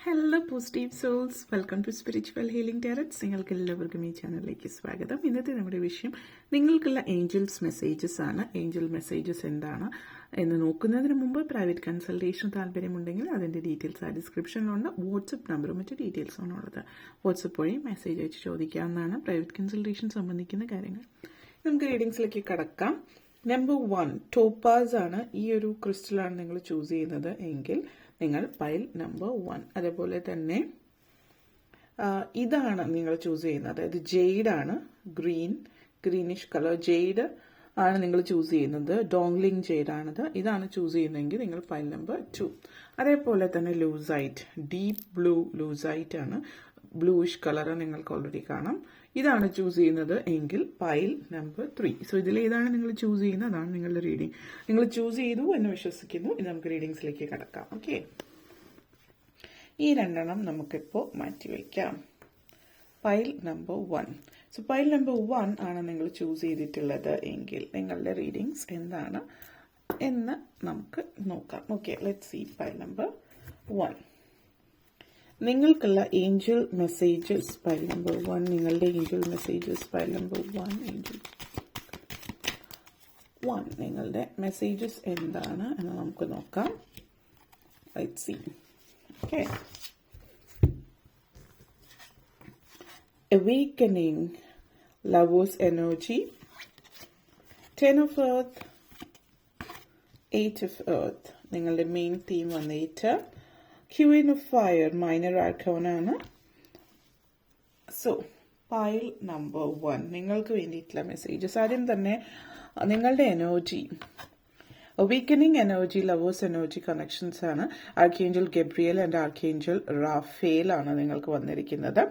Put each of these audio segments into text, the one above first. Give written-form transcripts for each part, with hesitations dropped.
Hello positive souls, welcome to spiritual healing tarots. നിങ്ങൾക്ക് എല്ലാവർക്കും ഈ ചാനലിലേക്ക് സ്വാഗതം. ഇന്നത്തെ നമ്മുടെ വിഷയം നിങ്ങൾക്കുള്ള ഏഞ്ചൽസ് മെസ്സേജസ് ആണ്. ഏഞ്ചൽ മെസ്സേജസ് എന്താണ് എന്ന് നോക്കുന്നതിന് മുമ്പ് പ്രൈവറ്റ് കൺസൾട്ടേഷൻ താല്പര്യമുണ്ടെങ്കിൽ അതിൻ്റെ ഡീറ്റെയിൽസ് ആ ഡിസ്ക്രിപ്ഷനിലുണ്ട്. വാട്സപ്പ് നമ്പറും മറ്റു ഡീറ്റെയിൽസും ഉള്ളത്. വാട്സപ്പ് വഴി മെസ്സേജ് അയച്ച് ചോദിക്കാവുന്നതാണ് പ്രൈവറ്റ് കൺസൾട്ടേഷൻ സംബന്ധിക്കുന്ന കാര്യങ്ങൾ. നമുക്ക് റീഡിങ്സിലേക്ക് കടക്കാം. നമ്പർ 1 ടോപ്പാസ് ആണ്. ഈ ഒരു ക്രിസ്റ്റലാണ് നിങ്ങൾ ചൂസ് ചെയ്യുന്നത് എങ്കിൽ നിങ്ങൾ പൈൽ നമ്പർ 1. അതേപോലെ തന്നെ ഇതാണ് നിങ്ങൾ ചൂസ് ചെയ്യുന്നത്, അതായത് ജെയ്ഡ് ആണ്. ഗ്രീനിഷ് കളർ ജെയ്ഡ് ആണ് നിങ്ങൾ ചൂസ് ചെയ്യുന്നത്. ഡോങ്ലിംഗ് ജെയ്ഡ് ആണിത്. ഇതാണ് ചൂസ് ചെയ്യുന്നതെങ്കിൽ നിങ്ങൾ പൈൽ നമ്പർ 2. അതേപോലെ തന്നെ ലൂസൈറ്റ്, ഡീപ്പ് ബ്ലൂ ലൂസൈറ്റ് ആണ്. ബ്ലൂയിഷ് കളർ നിങ്ങൾക്ക് ഓൾറെഡി കാണാം. ഇതാണ് ചൂസ് ചെയ്യുന്നത് എങ്കിൽ പൈൽ നമ്പർ 3. സോ ഇതിൽ ഏതാണ് നിങ്ങൾ ചൂസ് ചെയ്യുന്നത്, അതാണ് നിങ്ങളുടെ റീഡിംഗ്. നിങ്ങൾ ചൂസ് ചെയ്തു എന്ന് വിശ്വസിക്കുന്നു. ഇത് നമുക്ക് റീഡിങ്സിലേക്ക് കടക്കാം. ഓക്കെ, ഈ രണ്ടെണ്ണം നമുക്കിപ്പോൾ മാറ്റിവെക്കാം. Pile number 1. So pile number 1 ആണ് നിങ്ങൾ ചൂസ് ചെയ്തിട്ടുള്ളത് എങ്കിൽ നിങ്ങളുടെ റീഡിങ്സ് എന്താണ് എന്ന് നമുക്ക് നോക്കാം. Okay, let's see pile number 1. നിങ്ങൾക്കുള്ള ഏഞ്ചൽ മെസ്സേജസ് പൈൽ നമ്പർ 1. നിങ്ങളുടെ angel messages pile number 1. Angel 1 നിങ്ങളുടെ മെസ്സേജസ് എന്താണ് എന്ന് നമുക്ക് നോക്കാം. Let's see. Okay, awakening, lovers energy, 10 of earth, 8 of earth. നിങ്ങളുടെ മെയിൻ തീം വന്നിട്ട് Queen of Fire, minor arcana ആണ്. സോ പൈൽ നമ്പർ 1 നിങ്ങൾക്ക് വേണ്ടിയിട്ടുള്ള മെസ്സേജസ്. ആദ്യം തന്നെ നിങ്ങളുടെ energy, awakening energy, lovers energy connections ആണ്. Archangel Gabriel and archangel Raphael ആണ് നിങ്ങൾക്ക് വന്നിരിക്കുന്നത്.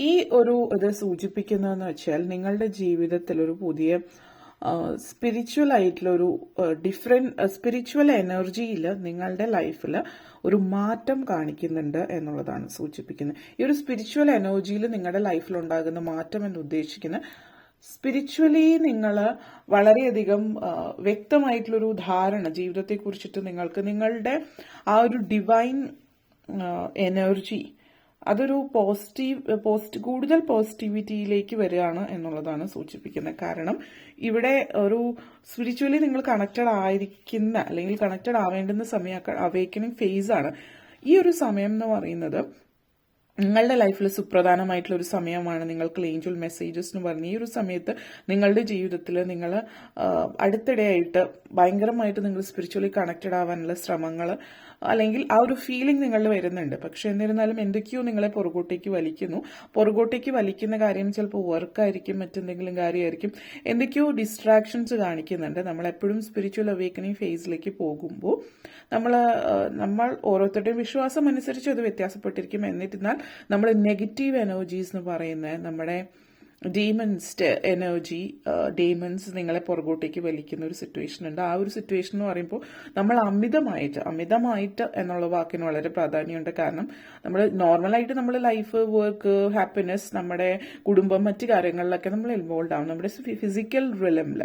ഈ ഒരു ഇത് സൂചിപ്പിക്കുന്നതെന്ന് വെച്ചാൽ നിങ്ങളുടെ ജീവിതത്തിൽ ഒരു പുതിയ സ്പിരിച്വൽ ആയിട്ടുള്ള ഒരു ഡിഫറെന്റ് സ്പിരിച്വൽ എനർജിയിൽ നിങ്ങളുടെ ലൈഫിൽ ഒരു മാറ്റം കാണിക്കുന്നുണ്ട് എന്നുള്ളതാണ് സൂചിപ്പിക്കുന്നത്. ഈ ഒരു സ്പിരിച്വൽ എനർജിയിൽ നിങ്ങളുടെ ലൈഫിൽ ഉണ്ടാകുന്ന മാറ്റം എന്ന് ഉദ്ദേശിക്കുന്ന സ്പിരിച്വലി നിങ്ങൾ വളരെയധികം വ്യക്തമായിട്ടുള്ളൊരു ധാരണ ജീവിതത്തെ കുറിച്ചിട്ട് നിങ്ങൾക്ക് നിങ്ങളുടെ ആ ഒരു ഡിവൈൻ എനർജി അതൊരു കൂടുതൽ പോസിറ്റിവിറ്റിയിലേക്ക് വരികയാണ് എന്നുള്ളതാണ് സൂചിപ്പിക്കുന്നത്. കാരണം ഇവിടെ ഒരു സ്പിരിച്വലി നിങ്ങൾ കണക്റ്റഡ് ആയിരിക്കുന്ന അല്ലെങ്കിൽ കണക്റ്റഡ് ആവേണ്ടുന്ന സമയം അവേക്കനിങ് ഫേസ് ആണ്. ഈ ഒരു സമയം എന്ന് പറയുന്നത് നിങ്ങളുടെ ലൈഫിൽ സുപ്രധാനമായിട്ടുള്ള ഒരു സമയമാണ്. നിങ്ങൾക്ക് ഏഞ്ചൽ മെസ്സേജസ് എന്ന് പറഞ്ഞ ഈ ഒരു സമയത്ത് നിങ്ങളുടെ ജീവിതത്തിൽ നിങ്ങൾ അടുത്തിടെയായിട്ട് ഭയങ്കരമായിട്ട് നിങ്ങൾ സ്പിരിച്വലി കണക്റ്റഡ് ആവാനുള്ള ശ്രമങ്ങൾ അല്ലെങ്കിൽ ആ ഒരു ഫീലിംഗ് നിങ്ങളിൽ വരുന്നുണ്ട്. പക്ഷെ എന്നിരുന്നാലും എന്തൊക്കെയോ നിങ്ങളെ പുറകോട്ടേക്ക് വലിക്കുന്ന കാര്യം ചിലപ്പോൾ വർക്കായിരിക്കും, മറ്റെന്തെങ്കിലും കാര്യമായിരിക്കും. എന്തൊക്കെയോ ഡിസ്ട്രാക്ഷൻസ് കാണിക്കുന്നുണ്ട്. നമ്മളെപ്പോഴും സ്പിരിച്വൽ അവേക്കനിങ് ഫേസിലേക്ക് പോകുമ്പോൾ നമ്മൾ ഓരോരുത്തരുടെയും വിശ്വാസം അനുസരിച്ച് അത് വ്യത്യാസപ്പെട്ടിരിക്കും. എന്നിരുന്നാൽ നമ്മൾ നെഗറ്റീവ് എനർജീസ് എന്ന് പറയുന്ന നമ്മുടെ ഡീമൺസ് നിങ്ങളെ പുറകോട്ടേക്ക് വലിക്കുന്ന ഒരു സിറ്റുവേഷൻ ഉണ്ട്. ആ ഒരു സിറ്റുവേഷൻ എന്ന് പറയുമ്പോൾ നമ്മൾ അമിതമായിട്ട് എന്നുള്ള വാക്കിന് വളരെ പ്രാധാന്യമുണ്ട്. കാരണം നമ്മൾ നോർമലായിട്ട് നമ്മൾ ലൈഫ്, വർക്ക്, ഹാപ്പിനെസ്, നമ്മുടെ കുടുംബം, മറ്റു കാര്യങ്ങളിലൊക്കെ നമ്മൾ ഇൻവോൾവ് ആവും നമ്മുടെ ഫിസിക്കൽ റിലമിൽ.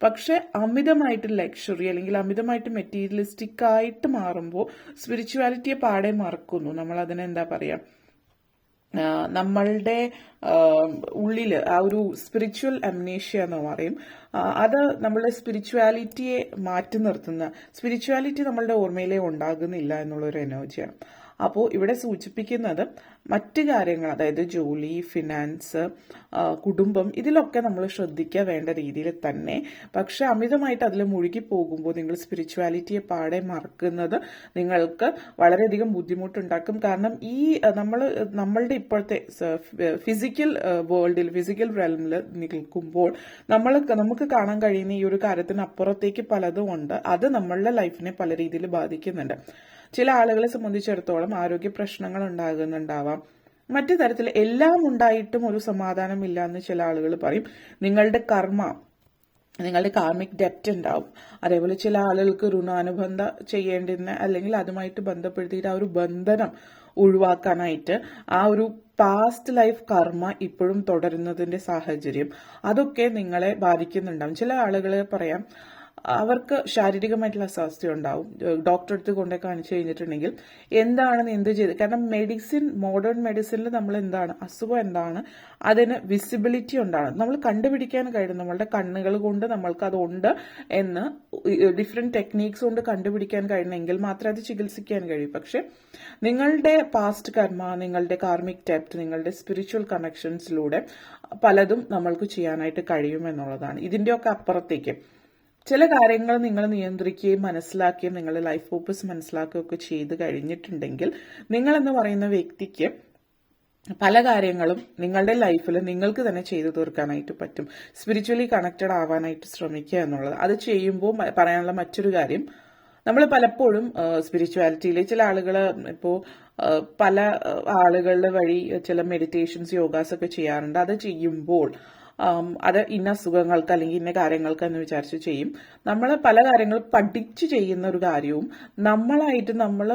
പക്ഷെ അമിതമായിട്ട് ലക്ഷറി അല്ലെങ്കിൽ അമിതമായിട്ട് മെറ്റീരിയലിസ്റ്റിക് ആയിട്ട് മാറുമ്പോൾ സ്പിരിച്വാലിറ്റിയെ പാടെ മറക്കുന്നു. നമ്മൾ അതിനെന്താ പറയാ, നമ്മളുടെ ഉള്ളിൽ ആ ഒരു സ്പിരിച്വൽ അംനേഷ്യ എന്ന് പറയും. അത് നമ്മളുടെ സ്പിരിച്വാലിറ്റിയെ മാറ്റി നിർത്തുന്ന, സ്പിരിച്വാലിറ്റി നമ്മളുടെ ഓർമ്മയിലേ ഉണ്ടാകുന്നില്ല എന്നുള്ളൊരു എനർജിയാണ്. അപ്പോൾ ഇവിടെ സൂചിപ്പിക്കുന്നത് മറ്റ് കാര്യങ്ങൾ, അതായത് ജോലി, ഫിനാൻസ്, കുടുംബം, ഇതിലൊക്കെ നമ്മൾ ശ്രദ്ധിക്കുക വേണ്ട രീതിയിൽ തന്നെ. പക്ഷെ അമിതമായിട്ട് അതിൽ മുഴുകി പോകുമ്പോൾ നിങ്ങൾ സ്പിരിച്വാലിറ്റിയെ പാടെ മറക്കുന്നത് നിങ്ങൾക്ക് വളരെയധികം ബുദ്ധിമുട്ടുണ്ടാക്കും. കാരണം ഈ നമ്മളുടെ ഇപ്പോഴത്തെ ഫിസിക്കൽ വേൾഡിൽ, ഫിസിക്കൽ റെൽമിൽ നിൽക്കുമ്പോൾ നമുക്ക് കാണാൻ കഴിയുന്ന ഈ ഒരു കാര്യത്തിന് അപ്പുറത്തേക്ക് പലതും ഉണ്ട്. അത് നമ്മളുടെ ലൈഫിനെ പല രീതിയിൽ ബാധിക്കുന്നുണ്ട്. ചില ആളുകളെ സംബന്ധിച്ചിടത്തോളം ആരോഗ്യ പ്രശ്നങ്ങൾ ഉണ്ടാകുന്നുണ്ടാവാം. മറ്റു തരത്തിൽ എല്ലാം ഉണ്ടായിട്ടും ഒരു സമാധാനമില്ല എന്ന് ചില ആളുകൾ പറയും. നിങ്ങളുടെ കാർമിക് ഡെപ്റ്റ് ഉണ്ടാവും. അതേപോലെ ചില ആളുകൾക്ക് ഋണാനുബന്ധ ചെയ്യേണ്ടുന്ന അല്ലെങ്കിൽ അതുമായിട്ട് ബന്ധപ്പെടുത്തിയിട്ട് ആ ഒരു ബന്ധനം ഒഴിവാക്കാനായിട്ട് ആ ഒരു പാസ്റ്റ് ലൈഫ് കർമ്മ ഇപ്പോഴും തുടരുന്നതിന്റെ സാഹചര്യം, അതൊക്കെ നിങ്ങളെ ബാധിക്കുന്നുണ്ടാവും. ചില ആളുകളെ പറയാം അവർക്ക് ശാരീരികമായിട്ടുള്ള അസ്വാസ്ഥ്യം ഉണ്ടാവും. ഡോക്ടറെ അടുത്ത് കൊണ്ടേ കാണിച്ചു കഴിഞ്ഞിട്ടുണ്ടെങ്കിൽ എന്താണെന്ന് എന്ത് ചെയ്ത്, കാരണം മോഡേൺ മെഡിസിനിൽ നമ്മൾ എന്താണ് അസുഖം എന്താണ് അതിന് വിസിബിലിറ്റി ഉണ്ടാണ്, നമ്മൾ കണ്ടുപിടിക്കാൻ കഴിയും. നമ്മളുടെ കണ്ണുകൾ കൊണ്ട് നമ്മൾക്ക് അതുണ്ട് എന്ന് ഡിഫറെന്റ് ടെക്നീക്സ് കൊണ്ട് കണ്ടുപിടിക്കാൻ കഴിയണമെങ്കിൽ മാത്രമേ അത് ചികിത്സിക്കാൻ കഴിയൂ. പക്ഷെ നിങ്ങളുടെ പാസ്റ്റ് കർമ്മ, നിങ്ങളുടെ കാർമിക് ഡെപ്ത്, നിങ്ങളുടെ സ്പിരിച്വൽ കണക്ഷൻസിലൂടെ പലതും നമ്മൾക്ക് ചെയ്യാനായിട്ട് കഴിയും എന്നുള്ളതാണ്. ഇതിന്റെയൊക്കെ അപ്പുറത്തേക്ക് ചില കാര്യങ്ങൾ നിങ്ങൾ നിയന്ത്രിക്കുകയും മനസ്സിലാക്കുകയും നിങ്ങളുടെ ലൈഫ് പർപ്പസ് മനസ്സിലാക്കുകയൊക്കെ ചെയ്ത് കഴിഞ്ഞിട്ടുണ്ടെങ്കിൽ നിങ്ങളെന്ന് പറയുന്ന വ്യക്തിക്ക് പല കാര്യങ്ങളും നിങ്ങളുടെ ലൈഫിൽ നിങ്ങൾക്ക് തന്നെ ചെയ്തു തീർക്കാനായിട്ട് പറ്റും. സ്പിരിച്വലി കണക്റ്റഡ് ആവാനായിട്ട് ശ്രമിക്കുക എന്നുള്ളത്. അത് ചെയ്യുമ്പോൾ പറയാനുള്ള മറ്റൊരു കാര്യം, നമ്മൾ പലപ്പോഴും സ്പിരിച്വാലിറ്റിയിൽ ചില ആളുകൾ ഇപ്പോൾ പല ആളുകളുടെ വഴി ചില മെഡിറ്റേഷൻസ് യോഗാസ് ഒക്കെ ചെയ്യാറുണ്ട്. അത് ചെയ്യുമ്പോൾ അത് ഇന്ന അസുഖങ്ങൾക്ക് അല്ലെങ്കിൽ ഇന്ന കാര്യങ്ങൾക്ക് എന്ന് വിചാരിച്ച് ചെയ്യും. നമ്മൾ പല കാര്യങ്ങൾ പഠിച്ച് ചെയ്യുന്ന ഒരു കാര്യവും നമ്മളായിട്ട് നമ്മൾ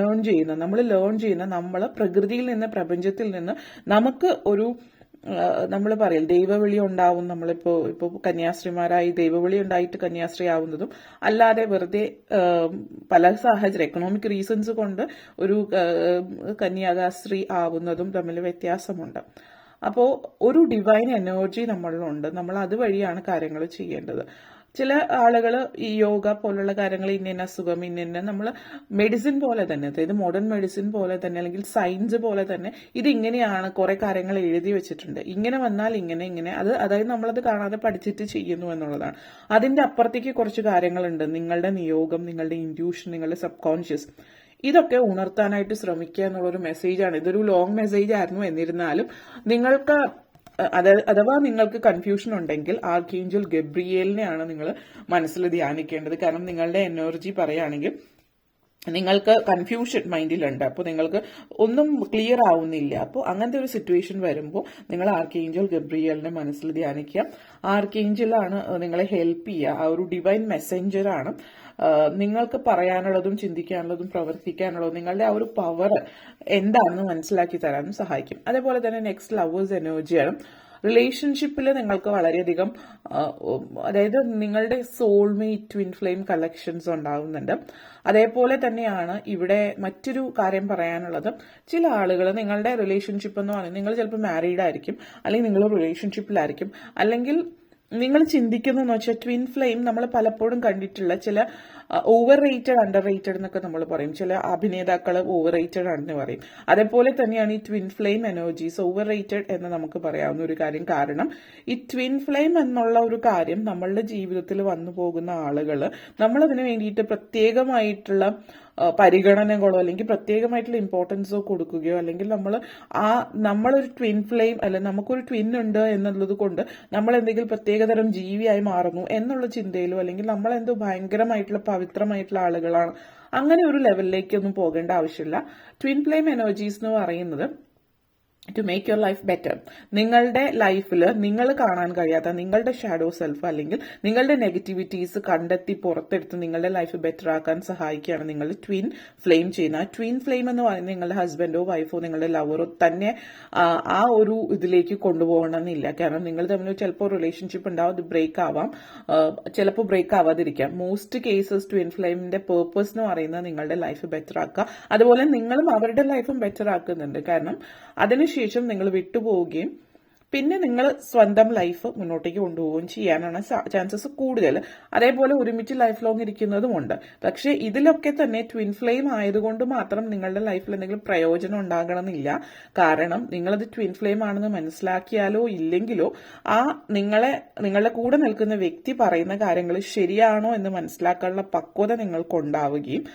ഏൺ ചെയ്യുന്ന, നമ്മൾ ലേൺ ചെയ്യുന്ന, നമ്മൾ പ്രകൃതിയിൽ നിന്ന് പ്രപഞ്ചത്തിൽ നിന്ന് നമുക്ക് ഒരു നമ്മൾ പറയും ദൈവവിളി ഉണ്ടാവും. ഇപ്പോൾ കന്യാസ്ത്രീമാരായി ദൈവവിളി ഉണ്ടായിട്ട് കന്യാസ്ത്രീ ആവുന്നതും അല്ലാതെ വെറുതെ പല സാഹചര്യം എക്കണോമിക് റീസൺസ് കൊണ്ട് ഒരു കന്യാസ്ത്രീ ആവുന്നതും തമ്മിൽ വ്യത്യാസമുണ്ട്. അപ്പോൾ ഒരു ഡിവൈൻ എനർജി നമ്മളിലുണ്ട്, നമ്മൾ അതുവഴിയാണ് കാര്യങ്ങൾ ചെയ്യേണ്ടത്. ചില ആളുകൾ ഈ യോഗ പോലുള്ള കാര്യങ്ങൾ ഇന്ന അസുഖം ഇന്ന നമ്മൾ മെഡിസിൻ പോലെ തന്നെ, അതായത് മോഡേൺ മെഡിസിൻ പോലെ തന്നെ അല്ലെങ്കിൽ സയൻസ് പോലെ തന്നെ ഇതിങ്ങനെയാണ് കുറെ കാര്യങ്ങൾ എഴുതി വെച്ചിട്ടുണ്ട്, ഇങ്ങനെ വന്നാൽ ഇങ്ങനെ അതായത് നമ്മളത് കാണാതെ പഠിച്ചിട്ട് ചെയ്യുന്നു എന്നുള്ളതാണ്. അതിന്റെ അപ്പുറത്തേക്ക് കുറച്ച് കാര്യങ്ങളുണ്ട്. നിങ്ങളുടെ നിയോഗം, നിങ്ങളുടെ ഇൻറ്റ്യൂഷൻ, നിങ്ങളുടെ സബ് കോൺഷ്യസ്, ഇതൊക്കെ ഉണർത്താനായിട്ട് ശ്രമിക്കുക എന്നുള്ളൊരു മെസ്സേജാണ്. ഇതൊരു ലോങ് മെസ്സേജ് ആയിരുന്നു. എന്നിരുന്നാലും നിങ്ങൾക്ക് അഥവാ നിങ്ങൾക്ക് കൺഫ്യൂഷൻ ഉണ്ടെങ്കിൽ ആർക്കേഞ്ചൽ ഗബ്രിയേലിനെയാണ് നിങ്ങൾ മനസ്സിൽ ധ്യാനിക്കേണ്ടത്. കാരണം നിങ്ങളുടെ എനർജി പറയുകയാണെങ്കിൽ നിങ്ങൾക്ക് കൺഫ്യൂഷൻ മൈൻഡിലുണ്ട്, അപ്പോൾ നിങ്ങൾക്ക് ഒന്നും ക്ലിയർ ആവുന്നില്ല. അപ്പോൾ അങ്ങനത്തെ ഒരു സിറ്റുവേഷൻ വരുമ്പോൾ നിങ്ങൾ ആർക്കേഞ്ചൽ ഗബ്രിയേലിനെ മനസ്സിൽ ധ്യാനിക്കുക. ആർക്കേഞ്ചലാണ് നിങ്ങളെ ഹെൽപ്പ് ചെയ്യുക, ആ ഒരു ഡിവൈൻ മെസ്സഞ്ചറാണ്. നിങ്ങൾക്ക് പറയാനുള്ളതും ചിന്തിക്കാനുള്ളതും പ്രവർത്തിക്കാനുള്ളതും നിങ്ങളുടെ ആ ഒരു പവർ എന്താണെന്ന് മനസ്സിലാക്കി തരാനും സഹായിക്കും. അതേപോലെ തന്നെ നെക്സ്റ്റ് ലവേഴ്സ് എനർജിയാണ്. റിലേഷൻഷിപ്പിൽ നിങ്ങൾക്ക് വളരെയധികം അതായത് നിങ്ങളുടെ സോൾമേറ്റ് ട്വിൻ ഫ്ലെയിം കളക്ഷൻസ് ഉണ്ടാകുന്നുണ്ട്. അതേപോലെ തന്നെയാണ് ഇവിടെ മറ്റൊരു കാര്യം പറയാനുള്ളത്. ചില ആളുകൾ നിങ്ങളുടെ റിലേഷൻഷിപ്പ് എന്ന് പറയുന്നത്, നിങ്ങൾ ചിലപ്പോൾ മാരീഡ് ആയിരിക്കും, അല്ലെങ്കിൽ നിങ്ങൾ റിലേഷൻഷിപ്പിലായിരിക്കും, അല്ലെങ്കിൽ നിങ്ങൾ ചിന്തിക്കുന്നതെന്ന് വെച്ചാൽ ട്വിൻ ഫ്ലെയിം നമ്മൾ പലപ്പോഴും കണ്ടിട്ടുള്ള ചില ഓവർ റേറ്റഡ് അണ്ടർ റേറ്റഡ് എന്നൊക്കെ നമ്മൾ പറയും. ചില അഭിനേതാക്കൾ ഓവർ റേറ്റഡ് ആണെന്ന് പറയും. അതേപോലെ തന്നെയാണ് ഈ twin flame energies over rated എന്ന് നമുക്ക് പറയാവുന്ന ഒരു കാര്യം. കാരണം ഈ ട്വിൻ ഫ്ലെയിം എന്നുള്ള ഒരു കാര്യം നമ്മളുടെ ജീവിതത്തിൽ വന്നു പോകുന്ന ആളുകൾ നമ്മളതിന് വേണ്ടിയിട്ട് പ്രത്യേകമായിട്ടുള്ള പരിഗണനകളോ അല്ലെങ്കിൽ പ്രത്യേകമായിട്ടുള്ള ഇമ്പോർട്ടൻസോ കൊടുക്കുകയോ അല്ലെങ്കിൽ നമ്മളൊരു ട്വിൻ ഫ്ലെയിം അല്ലെ നമുക്കൊരു ട്വിൻ ഉണ്ട് എന്നുള്ളത് കൊണ്ട് നമ്മൾ എന്തെങ്കിലും പ്രത്യേകതരം ജീവിയായി മാറുന്നു എന്നുള്ള ചിന്തയിലോ അല്ലെങ്കിൽ നമ്മളെന്തോ ഭയങ്കരമായിട്ടുള്ള പവിത്രമായിട്ടുള്ള ആളുകളാണ്, അങ്ങനെ ഒരു ലെവലിലേക്കൊന്നും പോകേണ്ട ആവശ്യമില്ല. ട്വിൻ ഫ്ലെയിം എനർജീസ് എന്ന് പറയുന്നത് to make your life better. നിങ്ങളുടെ ലൈഫിൽ നിങ്ങൾ കാണാൻ കഴിയാത്ത നിങ്ങളുടെ ഷാഡോ സെൽഫ് അല്ലെങ്കിൽ നിങ്ങളുടെ നെഗറ്റിവിറ്റീസ് കണ്ടെത്തി പുറത്തെടുത്ത് നിങ്ങളുടെ ലൈഫ് ബെറ്റർ ആക്കാൻ സഹായിക്കുകയാണ് നിങ്ങൾ ട്വിൻ ഫ്ലെയിം ചെയ്യുന്നത്. ആ ട്വിൻ ഫ്ലെയിം എന്ന് പറയുന്നത് നിങ്ങളുടെ ഹസ്ബൻഡോ വൈഫോ നിങ്ങളുടെ ലവറോ തന്നെ ആ ഒരു ഇതിലേക്ക് കൊണ്ടുപോകണമെന്നില്ല. കാരണം നിങ്ങൾ തമ്മിൽ ചിലപ്പോൾ റിലേഷൻഷിപ്പ് ഉണ്ടാവും, അത് ബ്രേക്ക് ആവാം, ചിലപ്പോൾ ബ്രേക്ക് ആവാതിരിക്കാം. മോസ്റ്റ് കേസസ് ട്വിൻ ഫ്ലെയിമിന്റെ പേർപ്പസ് എന്ന് പറയുന്നത് നിങ്ങളുടെ ലൈഫ് ബെറ്റർ ആക്കുക, അതുപോലെ നിങ്ങളും അവരുടെ ലൈഫും ബെറ്റർ ആക്കുന്നുണ്ട്. കാരണം അതിനുശേഷം നിങ്ങൾ വിട്ടുപോവുകയും പിന്നെ നിങ്ങൾ സ്വന്തം ലൈഫ് മുന്നോട്ടേക്ക് കൊണ്ടുപോവുകയും ചെയ്യാനാണ് ചാൻസസ് കൂടുതൽ. അതേപോലെ ഒരുമിച്ച് ലൈഫ് ലോങ് ഇരിക്കുന്നതുമുണ്ട്. പക്ഷെ ഇതിലൊക്കെ തന്നെ ട്വിൻ ഫ്ലെയിം ആയതുകൊണ്ട് മാത്രം നിങ്ങളുടെ ലൈഫിൽ എന്തെങ്കിലും പ്രയോജനം ഉണ്ടാകണമെന്നില്ല. കാരണം നിങ്ങളത് ട്വിൻ ഫ്ലെയിം ആണെന്ന് മനസ്സിലാക്കിയാലോ ഇല്ലെങ്കിലോ നിങ്ങളുടെ കൂടെ നിൽക്കുന്ന വ്യക്തി പറയുന്ന കാര്യങ്ങൾ ശരിയാണോ എന്ന് മനസ്സിലാക്കാനുള്ള പക്വത നിങ്ങൾക്കുണ്ടാവുകയും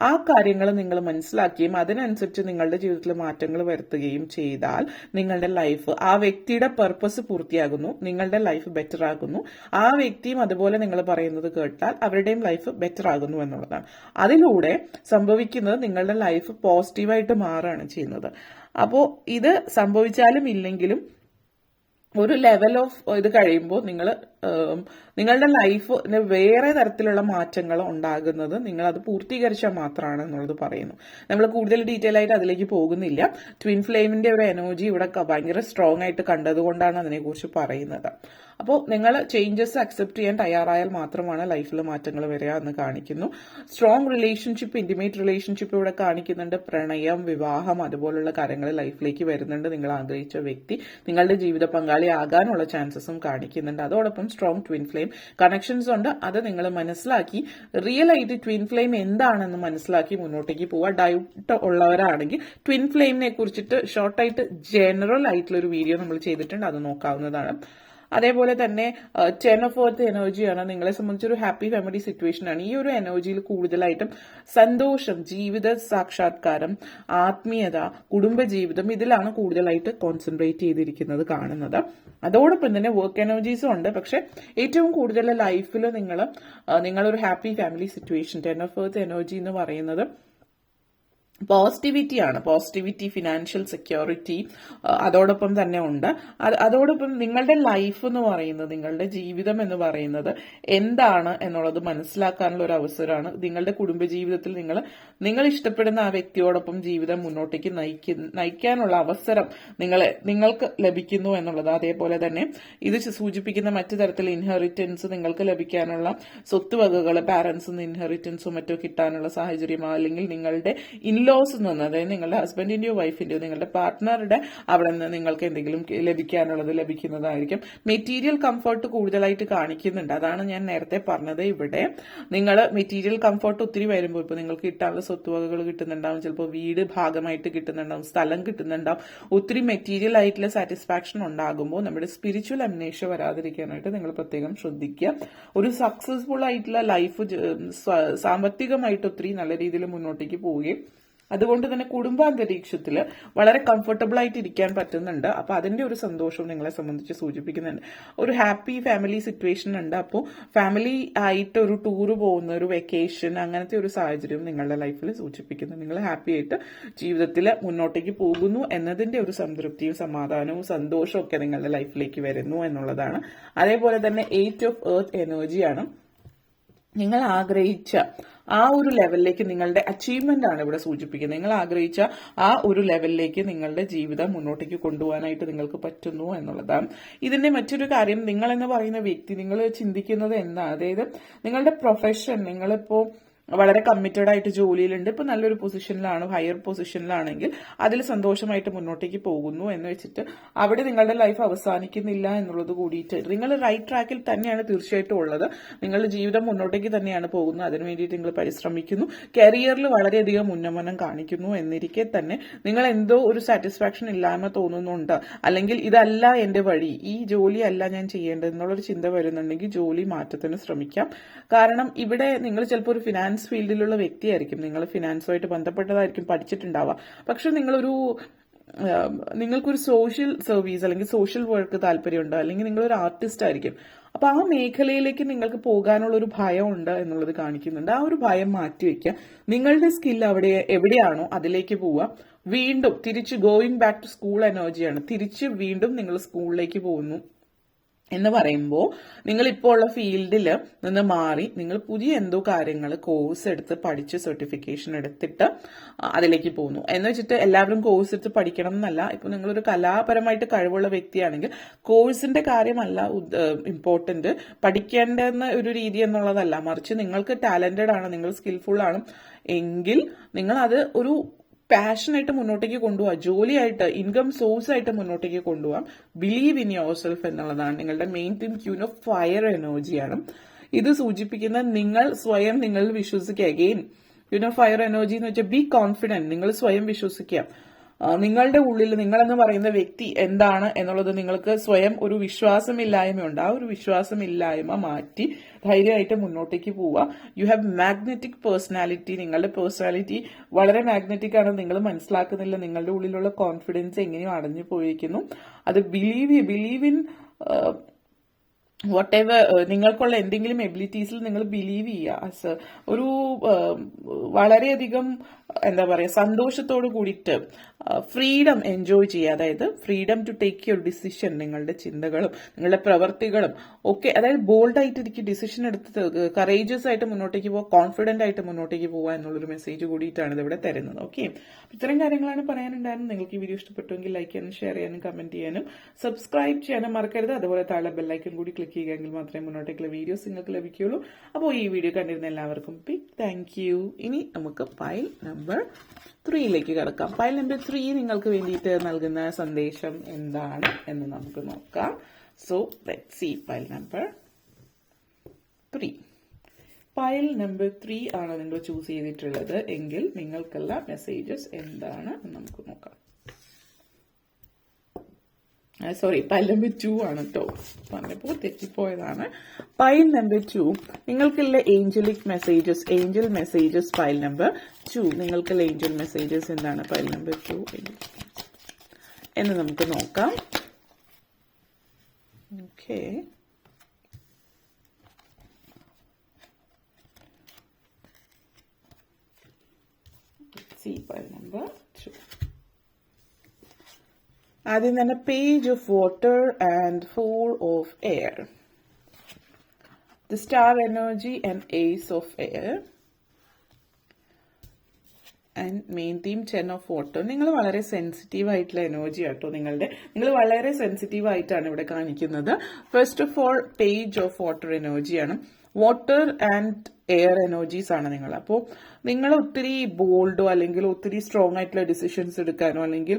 ആ കാര്യങ്ങൾ നിങ്ങൾ മനസ്സിലാക്കുകയും അതിനനുസരിച്ച് നിങ്ങളുടെ ജീവിതത്തിൽ മാറ്റങ്ങൾ വരുത്തുകയും ചെയ്താൽ നിങ്ങളുടെ ലൈഫ് ആ വ്യക്തിയുടെ പർപ്പസ് പൂർത്തിയാകുന്നു, നിങ്ങളുടെ ലൈഫ് ബെറ്റർ ആകുന്നു. ആ വ്യക്തിയും അതുപോലെ നിങ്ങൾ പറയുന്നത് കേട്ടാൽ അവരുടെയും ലൈഫ് ബെറ്റർ ആകുന്നു എന്നുള്ളതാണ്. അതിലൂടെ സംഭവിക്കുന്നത് നിങ്ങളുടെ ലൈഫ് പോസിറ്റീവായിട്ട് മാറുകയാണ് ചെയ്യുന്നത്. അപ്പോൾ ഇത് സംഭവിച്ചാലും ഇല്ലെങ്കിലും ഒരു ലെവൽ ഓഫ് ഇത് കഴിയുമ്പോൾ നിങ്ങൾ നിങ്ങളുടെ ലൈഫിന് വേറെ തരത്തിലുള്ള മാറ്റങ്ങൾ ഉണ്ടാകുന്നത് നിങ്ങൾ അത് പൂർത്തീകരിച്ചാൽ മാത്രമാണ് എന്നുള്ളത് പറയുന്നു. നമ്മൾ കൂടുതൽ ഡീറ്റെയിൽ ആയിട്ട് അതിലേക്ക് പോകുന്നില്ല. ട്വിൻ ഫ്ലെയിമിന്റെ ഒരു എനർജി ഇവിടെ ഭയങ്കര സ്ട്രോങ് ആയിട്ട് കണ്ടതുകൊണ്ടാണ് അതിനെക്കുറിച്ച് പറയുന്നത്. അപ്പോൾ നിങ്ങൾ ചേഞ്ചസ് അക്സെപ്റ്റ് ചെയ്യാൻ തയ്യാറായാൽ മാത്രമാണ് ലൈഫിൽ മാറ്റങ്ങൾ വരിക എന്ന് കാണിക്കുന്നു. സ്ട്രോങ് റിലേഷൻഷിപ്പ്, ഇന്റിമേറ്റ് റിലേഷൻഷിപ്പ് ഇവിടെ കാണിക്കുന്നുണ്ട്. പ്രണയം, വിവാഹം അതുപോലുള്ള കാര്യങ്ങൾ ലൈഫിലേക്ക് വരുന്നുണ്ട്. നിങ്ങൾ ആഗ്രഹിച്ച വ്യക്തി നിങ്ങളുടെ ജീവിത പങ്കാളി ആകാനുള്ള ചാൻസസും കാണിക്കുന്നുണ്ട്. അതോടൊപ്പം സ്ട്രോങ് ട്വിൻ ഫ്ലെയിം കണക്ഷൻസ് ഉണ്ട്. അത് നിങ്ങൾ മനസ്സിലാക്കി റിയൽ ആയിട്ട് ട്വിൻ ഫ്ലെയിം എന്താണെന്ന് മനസ്സിലാക്കി മുന്നോട്ടേക്ക് പോവുക. ഡൗട്ട് ഉള്ളവരാണെങ്കിൽ ട്വിൻ ഫ്ലെയിമിനെ കുറിച്ചിട്ട് ഷോർട്ടായിട്ട് ജനറൽ ആയിട്ടുള്ള ഒരു വീഡിയോ നമ്മൾ ചെയ്തിട്ടുണ്ട്, അത് നോക്കാവുന്നതാണ്. അതേപോലെ തന്നെ 10 of Earth എനർജിയാണ്. നിങ്ങളെ സംബന്ധിച്ചൊരു ഹാപ്പി ഫാമിലി സിറ്റുവേഷൻ ആണ്. ഈ ഒരു എനർജിയിൽ കൂടുതലായിട്ടും സന്തോഷം, ജീവിത സാക്ഷാത്കാരം, ആത്മീയത, കുടുംബജീവിതം ഇതിലാണ് കൂടുതലായിട്ട് കോൺസെൻട്രേറ്റ് ചെയ്തിരിക്കുന്നത് കാണുന്നത്. അതോടൊപ്പം തന്നെ വർക്ക് എനർജീസും ഉണ്ട്. പക്ഷെ ഏറ്റവും കൂടുതൽ ലൈഫിൽ നിങ്ങളൊരു happy family situation 10 of Earth energy എന്ന് പറയുന്നത് പോസിറ്റിവിറ്റിയാണ്. പോസിറ്റിവിറ്റി, ഫിനാൻഷ്യൽ സെക്യൂരിറ്റി അതോടൊപ്പം തന്നെ ഉണ്ട്. അതോടൊപ്പം നിങ്ങളുടെ ലൈഫ് എന്ന് പറയുന്നത്, നിങ്ങളുടെ ജീവിതം എന്ന് പറയുന്നത് എന്താണ് എന്നുള്ളത് മനസ്സിലാക്കാനുള്ള ഒരു അവസരമാണ്. നിങ്ങളുടെ കുടുംബജീവിതത്തിൽ നിങ്ങൾ ഇഷ്ടപ്പെടുന്ന ആ വ്യക്തിയോടൊപ്പം ജീവിതം മുന്നോട്ടേക്ക് നയിക്കാനുള്ള അവസരം നിങ്ങൾക്ക് ലഭിക്കുന്നു എന്നുള്ളത്. അതേപോലെ തന്നെ ഇത് സൂചിപ്പിക്കുന്ന മറ്റു തരത്തിൽ ഇൻഹെറിറ്റൻസ്, നിങ്ങൾക്ക് ലഭിക്കാനുള്ള സ്വത്തുവകകൾ, പാരന്റ്സിൽ നിന്ന് ഇൻഹെറിറ്റൻസോ മറ്റോ കിട്ടാനുള്ള സാഹചര്യമോ, അല്ലെങ്കിൽ നിങ്ങളുടെ ഇൻലോസ് നിന്ന്, അതായത് നിങ്ങളുടെ ഹസ്ബൻഡിന്റെയോ വൈഫിന്റെയോ നിങ്ങളുടെ പാർട്ട്ണറുടെ അവിടെ നിന്ന് നിങ്ങൾക്ക് എന്തെങ്കിലും ലഭിക്കാനുള്ളത് ലഭിക്കുന്നതായിരിക്കും. മെറ്റീരിയൽ കംഫർട്ട് കൂടുതലായിട്ട് കാണിക്കുന്നുണ്ട്. അതാണ് ഞാൻ നേരത്തെ പറഞ്ഞത്. ഇവിടെ നിങ്ങൾ മെറ്റീരിയൽ കംഫർട്ട് ഒത്തിരി വരുമ്പോൾ ഇപ്പോൾ നിങ്ങൾക്ക് കിട്ടാനുള്ള സ്വത്തുവകകൾ കിട്ടുന്നുണ്ടാവും, ചിലപ്പോൾ വീട് ഭാഗമായിട്ട് കിട്ടുന്നുണ്ടാവും, സ്ഥലം കിട്ടുന്നുണ്ടാവും, ഒത്തിരി മെറ്റീരിയൽ ആയിട്ടുള്ള സാറ്റിസ്ഫാക്ഷൻ ഉണ്ടാകുമ്പോൾ നമ്മുടെ സ്പിരിച്വൽ അമ്നേഷ്യ വരാതിരിക്കാനായിട്ട് നിങ്ങൾ പ്രത്യേകം ശ്രദ്ധിക്കുക. ഒരു സക്സസ്ഫുൾ ആയിട്ടുള്ള ലൈഫ് സാമ്പത്തികമായിട്ട് ഒത്തിരി നല്ല രീതിയിൽ മുന്നോട്ടേക്ക് പോവുകയും അതുകൊണ്ട് തന്നെ കുടുംബാന്തരീക്ഷത്തിൽ വളരെ കംഫർട്ടബിൾ ആയിട്ട് ഇരിക്കാൻ പറ്റുന്നുണ്ട്. അപ്പൊ അതിന്റെ ഒരു സന്തോഷം നിങ്ങളെ സംബന്ധിച്ച് സൂചിപ്പിക്കുന്നുണ്ട്. ഒരു ഹാപ്പി ഫാമിലി സിറ്റുവേഷൻ ഉണ്ട്. അപ്പോൾ ഫാമിലി ആയിട്ട് ഒരു ടൂർ പോകുന്ന, ഒരു വെക്കേഷൻ, അങ്ങനത്തെ ഒരു സാഹചര്യം നിങ്ങളുടെ ലൈഫിൽ സൂചിപ്പിക്കുന്നു. നിങ്ങൾ ഹാപ്പി ആയിട്ട് ജീവിതത്തിൽ മുന്നോട്ടേക്ക് പോകുന്നു എന്നതിന്റെ ഒരു സംതൃപ്തിയും സമാധാനവും സന്തോഷവും ഒക്കെ നിങ്ങളുടെ ലൈഫിലേക്ക് വരുന്നു എന്നുള്ളതാണ്. അതേപോലെ തന്നെ 8 of Earth എനർജിയാണ്. നിങ്ങൾ ആഗ്രഹിച്ച ആ ഒരു ലെവലിലേക്ക്, നിങ്ങളുടെ അച്ചീവ്മെന്റ് ആണ് ഇവിടെ സൂചിപ്പിക്കുന്നത്. നിങ്ങൾ ആഗ്രഹിച്ച ആ ഒരു ലെവലിലേക്ക് നിങ്ങളുടെ ജീവിതം മുന്നോട്ടേക്ക് കൊണ്ടുപോകാനായിട്ട് നിങ്ങൾക്ക് പറ്റുന്നു എന്നുള്ളതാണ്. ഇതിന്റെ മറ്റൊരു കാര്യം, നിങ്ങൾ എന്ന് പറയുന്ന വ്യക്തി, നിങ്ങൾ ചിന്തിക്കുന്നത് എന്താ, അതായത് നിങ്ങളുടെ പ്രൊഫഷൻ, നിങ്ങളിപ്പോ വളരെ കമ്മിറ്റഡ് ആയിട്ട് ജോലിയിലുണ്ട്, ഇപ്പൊ നല്ലൊരു പൊസിഷനിലാണ്, ഹയർ പൊസിഷനിലാണെങ്കിൽ അതിൽ സന്തോഷമായിട്ട് മുന്നോട്ടേക്ക് പോകുന്നു എന്ന് വെച്ചിട്ട് അവിടെ നിങ്ങളുടെ ലൈഫ് അവസാനിക്കുന്നില്ല എന്നുള്ളത് കൂടിയിട്ട് നിങ്ങൾ റൈറ്റ് ട്രാക്കിൽ തന്നെയാണ് തീർച്ചയായിട്ടും ഉള്ളത്. നിങ്ങളുടെ ജീവിതം മുന്നോട്ടേക്ക് തന്നെയാണ് പോകുന്നത്. അതിനു വേണ്ടിയിട്ട് നിങ്ങൾ പരിശ്രമിക്കുന്നു, കരിയറിൽ വളരെയധികം ഉന്നമനം കാണിക്കുന്നു. എന്നിരിക്കെ തന്നെ നിങ്ങൾ എന്തോ ഒരു സാറ്റിസ്ഫാക്ഷൻ ഇല്ലായ്മ തോന്നുന്നുണ്ട്, അല്ലെങ്കിൽ ഇതല്ല എന്റെ വഴി, ഈ ജോലി അല്ല ഞാൻ ചെയ്യേണ്ടത് എന്നുള്ളൊരു ചിന്ത വരുന്നുണ്ടെങ്കിൽ ജോലി മാറ്റത്തിന് ശ്രമിക്കാം. കാരണം ഇവിടെ നിങ്ങൾ ചിലപ്പോൾ ഒരു ഫിനാൻസ് ഫീൽഡിലുള്ള വ്യക്തിയായിരിക്കും, നിങ്ങൾ ഫിനാൻസുമായിട്ട് ബന്ധപ്പെട്ടതായിരിക്കും പഠിച്ചിട്ടുണ്ടാവുക. പക്ഷെ നിങ്ങൾക്കൊരു സോഷ്യൽ സർവീസ് അല്ലെങ്കിൽ സോഷ്യൽ വർക്ക് താല്പര്യമുണ്ട്, അല്ലെങ്കിൽ നിങ്ങളൊരു ആർട്ടിസ്റ്റ് ആയിരിക്കും. അപ്പൊ ആ മേഖലയിലേക്ക് നിങ്ങൾക്ക് പോകാനുള്ള ഒരു ഭയമുണ്ട് എന്നുള്ളത് കാണിക്കുന്നുണ്ട്. ആ ഒരു ഭയം മാറ്റിവെക്കുക. നിങ്ങളുടെ സ്കിൽ എവിടെയാണോ അതിലേക്ക് പോവുക. വീണ്ടും തിരിച്ച് ഗോയിങ് ബാക്ക് ടു സ്കൂൾ എനർജിയാണ്. തിരിച്ച് വീണ്ടും നിങ്ങൾ സ്കൂളിലേക്ക് പോകുന്നു എന്ന് പറയുമ്പോൾ നിങ്ങൾ ഇപ്പോൾ ഉള്ള ഫീൽഡിൽ നിന്ന് മാറി നിങ്ങൾ പുതിയ എന്തോ കാര്യങ്ങൾ കോഴ്സ് എടുത്ത് പഠിച്ച് സർട്ടിഫിക്കേഷൻ എടുത്തിട്ട് അതിലേക്ക് പോകുന്നു. എന്ന് വെച്ചിട്ട് എല്ലാവരും കോഴ്സ് എടുത്ത് പഠിക്കണം എന്നല്ല. ഇപ്പൊ നിങ്ങളൊരു കലാപരമായിട്ട് കഴിവുള്ള വ്യക്തിയാണെങ്കിൽ കോഴ്സിന്റെ കാര്യമല്ല ഇമ്പോർട്ടന്റ്, പഠിക്കേണ്ടെന്ന ഒരു രീതി എന്നുള്ളതല്ല, മറിച്ച് നിങ്ങൾക്ക് ടാലന്റഡ് ആണ്, നിങ്ങൾ സ്കിൽഫുൾ ആണ് എങ്കിൽ നിങ്ങൾ അത് ഒരു പാഷനായിട്ട് മുന്നോട്ടേക്ക് കൊണ്ടുപോകാം, ജോലിയായിട്ട്, ഇൻകം സോഴ്സ് ആയിട്ട് മുന്നോട്ടേക്ക് കൊണ്ടുപോകാം. ബിലീവ് ഇൻ യുവർ സെൽഫ് എന്നുള്ളതാണ് നിങ്ങളുടെ main theme. Queen of fire എനർജിയാണ് ഇത് സൂചിപ്പിക്കുന്ന. നിങ്ങൾ സ്വയം നിങ്ങളിൽ വിശ്വസിക്കുക. Again queen of fire energy എന്ന് വെച്ചാൽ ബി കോൺഫിഡന്റ്. നിങ്ങൾ സ്വയം വിശ്വസിക്കുക. നിങ്ങളുടെ ഉള്ളിൽ നിങ്ങളെന്ന് പറയുന്ന വ്യക്തി എന്താണ് എന്നുള്ളത് നിങ്ങൾക്ക് സ്വയം ഒരു വിശ്വാസമില്ലായ്മയുണ്ട്. ആ ഒരു വിശ്വാസമില്ലായ്മ മാറ്റി ധൈര്യമായിട്ട് മുന്നോട്ടേക്ക് പോവുക. You have magnetic personality. നിങ്ങളുടെ പേഴ്സണാലിറ്റി വളരെ മാഗ്നറ്റിക് ആണ്. നിങ്ങൾ മനസ്സിലാക്കുന്നില്ല. നിങ്ങളുടെ ഉള്ളിലുള്ള കോൺഫിഡൻസ് എങ്ങനെയോ അടഞ്ഞു പോയിരിക്കുന്നു. അത് ബിലീവ് ഇൻ വാട്ട് എവർ, നിങ്ങൾക്കുള്ള എന്തെങ്കിലും എബിലിറ്റീസിൽ നിങ്ങൾ ബിലീവ് ചെയ്യുക. ഒരു വളരെയധികം എന്താ പറയുക, സന്തോഷത്തോട് കൂടിയിട്ട് ഫ്രീഡം എൻജോയ് ചെയ്യുക. അതായത് freedom to take your decision. നിങ്ങളുടെ ചിന്തകളും നിങ്ങളുടെ പ്രവർത്തികളും ഒക്കെ, അതായത് ബോൾഡായിട്ട് എനിക്ക് ഡിസിഷൻ എടുത്ത് കറേജിയസ് ആയിട്ട് മുന്നോട്ടേക്ക് പോവുക, കോൺഫിഡന്റ് ആയിട്ട് മുന്നോട്ടേക്ക് പോവുക എന്നുള്ളൊരു മെസ്സേജ് കൂടിയിട്ടാണ് ഇതിവിടെ തരുന്നത്. ഓക്കെ, ഇത്രയും കാര്യങ്ങളാണ് പറയാനുണ്ടായിരുന്നത്. നിങ്ങൾക്ക് ഈ വീഡിയോ ഇഷ്ടപ്പെട്ടുവെങ്കിൽ ലൈക്ക് ചെയ്യാനും ഷെയർ ചെയ്യാനും കമന്റ് ചെയ്യാനും സബ്സ്ക്രൈബ് ചെയ്യാനും മറക്കരുത്. അതുപോലെ താഴെ ബെല്ലൈക്കൺ കൂടി ക്ലിക്ക് ചെയ്യുകയെങ്കിൽ മാത്രമേ മുന്നോട്ടേക്കുള്ള വീഡിയോസ് നിങ്ങൾക്ക് ലഭിക്കുകയുള്ളൂ. അപ്പോൾ ഈ വീഡിയോ കണ്ടിരുന്ന എല്ലാവർക്കും ബിഗ് താങ്ക് യു. ഇനി നമുക്ക് പൈൽ നമ്പർ 3യിലേക്ക് കടക്കാം. പൈൽ നമ്പർ 3 നിങ്ങൾക്ക് വേണ്ടിയിട്ട് നൽകുന്ന സന്ദേശം എന്താണ് എന്ന് നമുക്ക് നോക്കാം. So let's see pile number 3. Pile number 3 ആണ് നിങ്ങൾ ചൂസ് ചെയ്തിട്ടുള്ളത് എങ്കിൽ നിങ്ങൾക്കുള്ള മെസ്സേജസ് എന്താണ് എന്ന് നമുക്ക് നോക്കാം. സോറി, പൈൽ നമ്പർ 2 ആണ് കേട്ടോ, പറഞ്ഞപ്പോൾ തെറ്റിപ്പോയതാണ്. പൈൽ നമ്പർ 2 നിങ്ങൾക്കുള്ള angelic messages, angel messages pile number 2 നിങ്ങൾക്കുള്ള ഏഞ്ചൽ മെസ്സേജസ് എന്താണ് പൈൽ നമ്പർ 2 എന്ന് നമുക്ക് നോക്കാം. Okay, see pile number 2. ആദ്യം തന്നെ page of water and 4 of air, the star energy and ace of air and main theme 10 of water. നിങ്ങൾ വളരെ sensitive ആയിട്ടുള്ള എനർജി ആട്ടോ നിങ്ങൾ വളരെ സെൻസിറ്റീവ് ആയിട്ടാണ് ഇവിടെ കാണിക്കുന്നത്. First of all page of water എനർജിയാണ്. വാട്ടർ ആൻഡ് എയർ എനർജീസ് ആണ് നിങ്ങൾ. അപ്പോൾ നിങ്ങൾ ഒത്തിരി ബോൾഡോ അല്ലെങ്കിൽ ഒത്തിരി സ്ട്രോങ് ആയിട്ടുള്ള ഡിസിഷൻസ് എടുക്കാനോ അല്ലെങ്കിൽ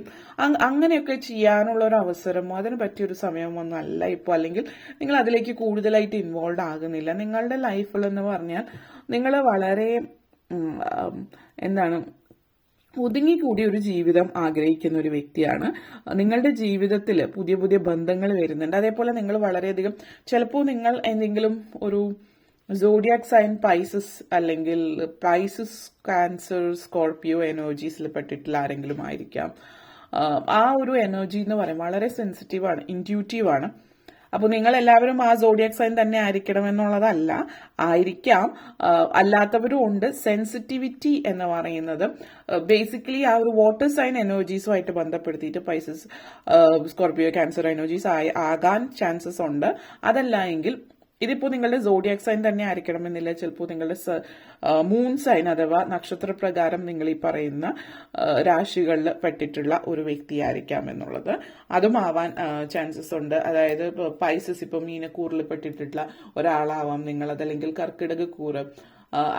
അങ്ങനെയൊക്കെ ചെയ്യാനുള്ള ഒരു അവസരമോ അതിന് പറ്റിയൊരു സമയമൊന്നും അല്ല ഇപ്പോൾ. അല്ലെങ്കിൽ നിങ്ങൾ അതിലേക്ക് കൂടുതലായിട്ട് ഇൻവോൾവ് ആകുന്നില്ല. നിങ്ങളുടെ ലൈഫിൽ എന്ന് പറഞ്ഞാൽ നിങ്ങൾ വളരെ എന്താണ് ഒതുങ്ങിക്കൂടിയ ഒരു ജീവിതം ആഗ്രഹിക്കുന്ന ഒരു വ്യക്തിയാണ്. നിങ്ങളുടെ ജീവിതത്തിൽ പുതിയ പുതിയ ബന്ധങ്ങൾ വരുന്നുണ്ട്. അതേപോലെ നിങ്ങൾ വളരെയധികം ചിലപ്പോൾ നിങ്ങൾ എന്തെങ്കിലും ഒരു സോഡിയാക് സൈൻ പൈസസ് അല്ലെങ്കിൽ പൈസസ്, കാൻസർ, സ്കോർപിയോ എനർജീസിൽ പെട്ടിട്ടുള്ള ആരെങ്കിലും ആയിരിക്കാം. ആ ഒരു എനർജി എന്ന് പറയുമ്പോൾ വളരെ സെൻസിറ്റീവാണ്, ഇൻറ്റ്യൂട്ടീവാണ്. അപ്പോൾ നിങ്ങൾ എല്ലാവരും ആ സോഡിയാക് സൈൻ തന്നെ ആയിരിക്കണം എന്നുള്ളതല്ല, ആയിരിക്കാം, അല്ലാത്തവരും ഉണ്ട്. സെൻസിറ്റിവിറ്റി എന്ന് പറയുന്നത് ബേസിക്കലി ആ ഒരു വാട്ടർ സൈൻ എനർജീസുമായിട്ട് ബന്ധപ്പെടുത്തിയിട്ട് പൈസസ്, സ്കോർപിയോ, ക്യാൻസർ എനർജീസ് ആകാൻ ചാൻസസ് ഉണ്ട്. അതല്ല എങ്കിൽ ഇതിപ്പോ നിങ്ങളുടെ സോഡിയാക് സൈൻ തന്നെ ആയിരിക്കണമെന്നില്ല. ചിലപ്പോൾ നിങ്ങളുടെ മൂൺ സൈൻ അഥവാ നക്ഷത്രപ്രകാരം നിങ്ങൾ ഈ പറയുന്ന രാശികളിൽ പെട്ടിട്ടുള്ള ഒരു വ്യക്തിയായിരിക്കാം എന്നുള്ളത്. അതും ആവാൻ ചാൻസസ് ഉണ്ട്. അതായത് പൈസസ് ഇപ്പൊ മീനക്കൂറിൽ പെട്ടിട്ടുള്ള ഒരാളാവാം നിങ്ങൾ, അതല്ലെങ്കിൽ കർക്കിടക കൂറ്,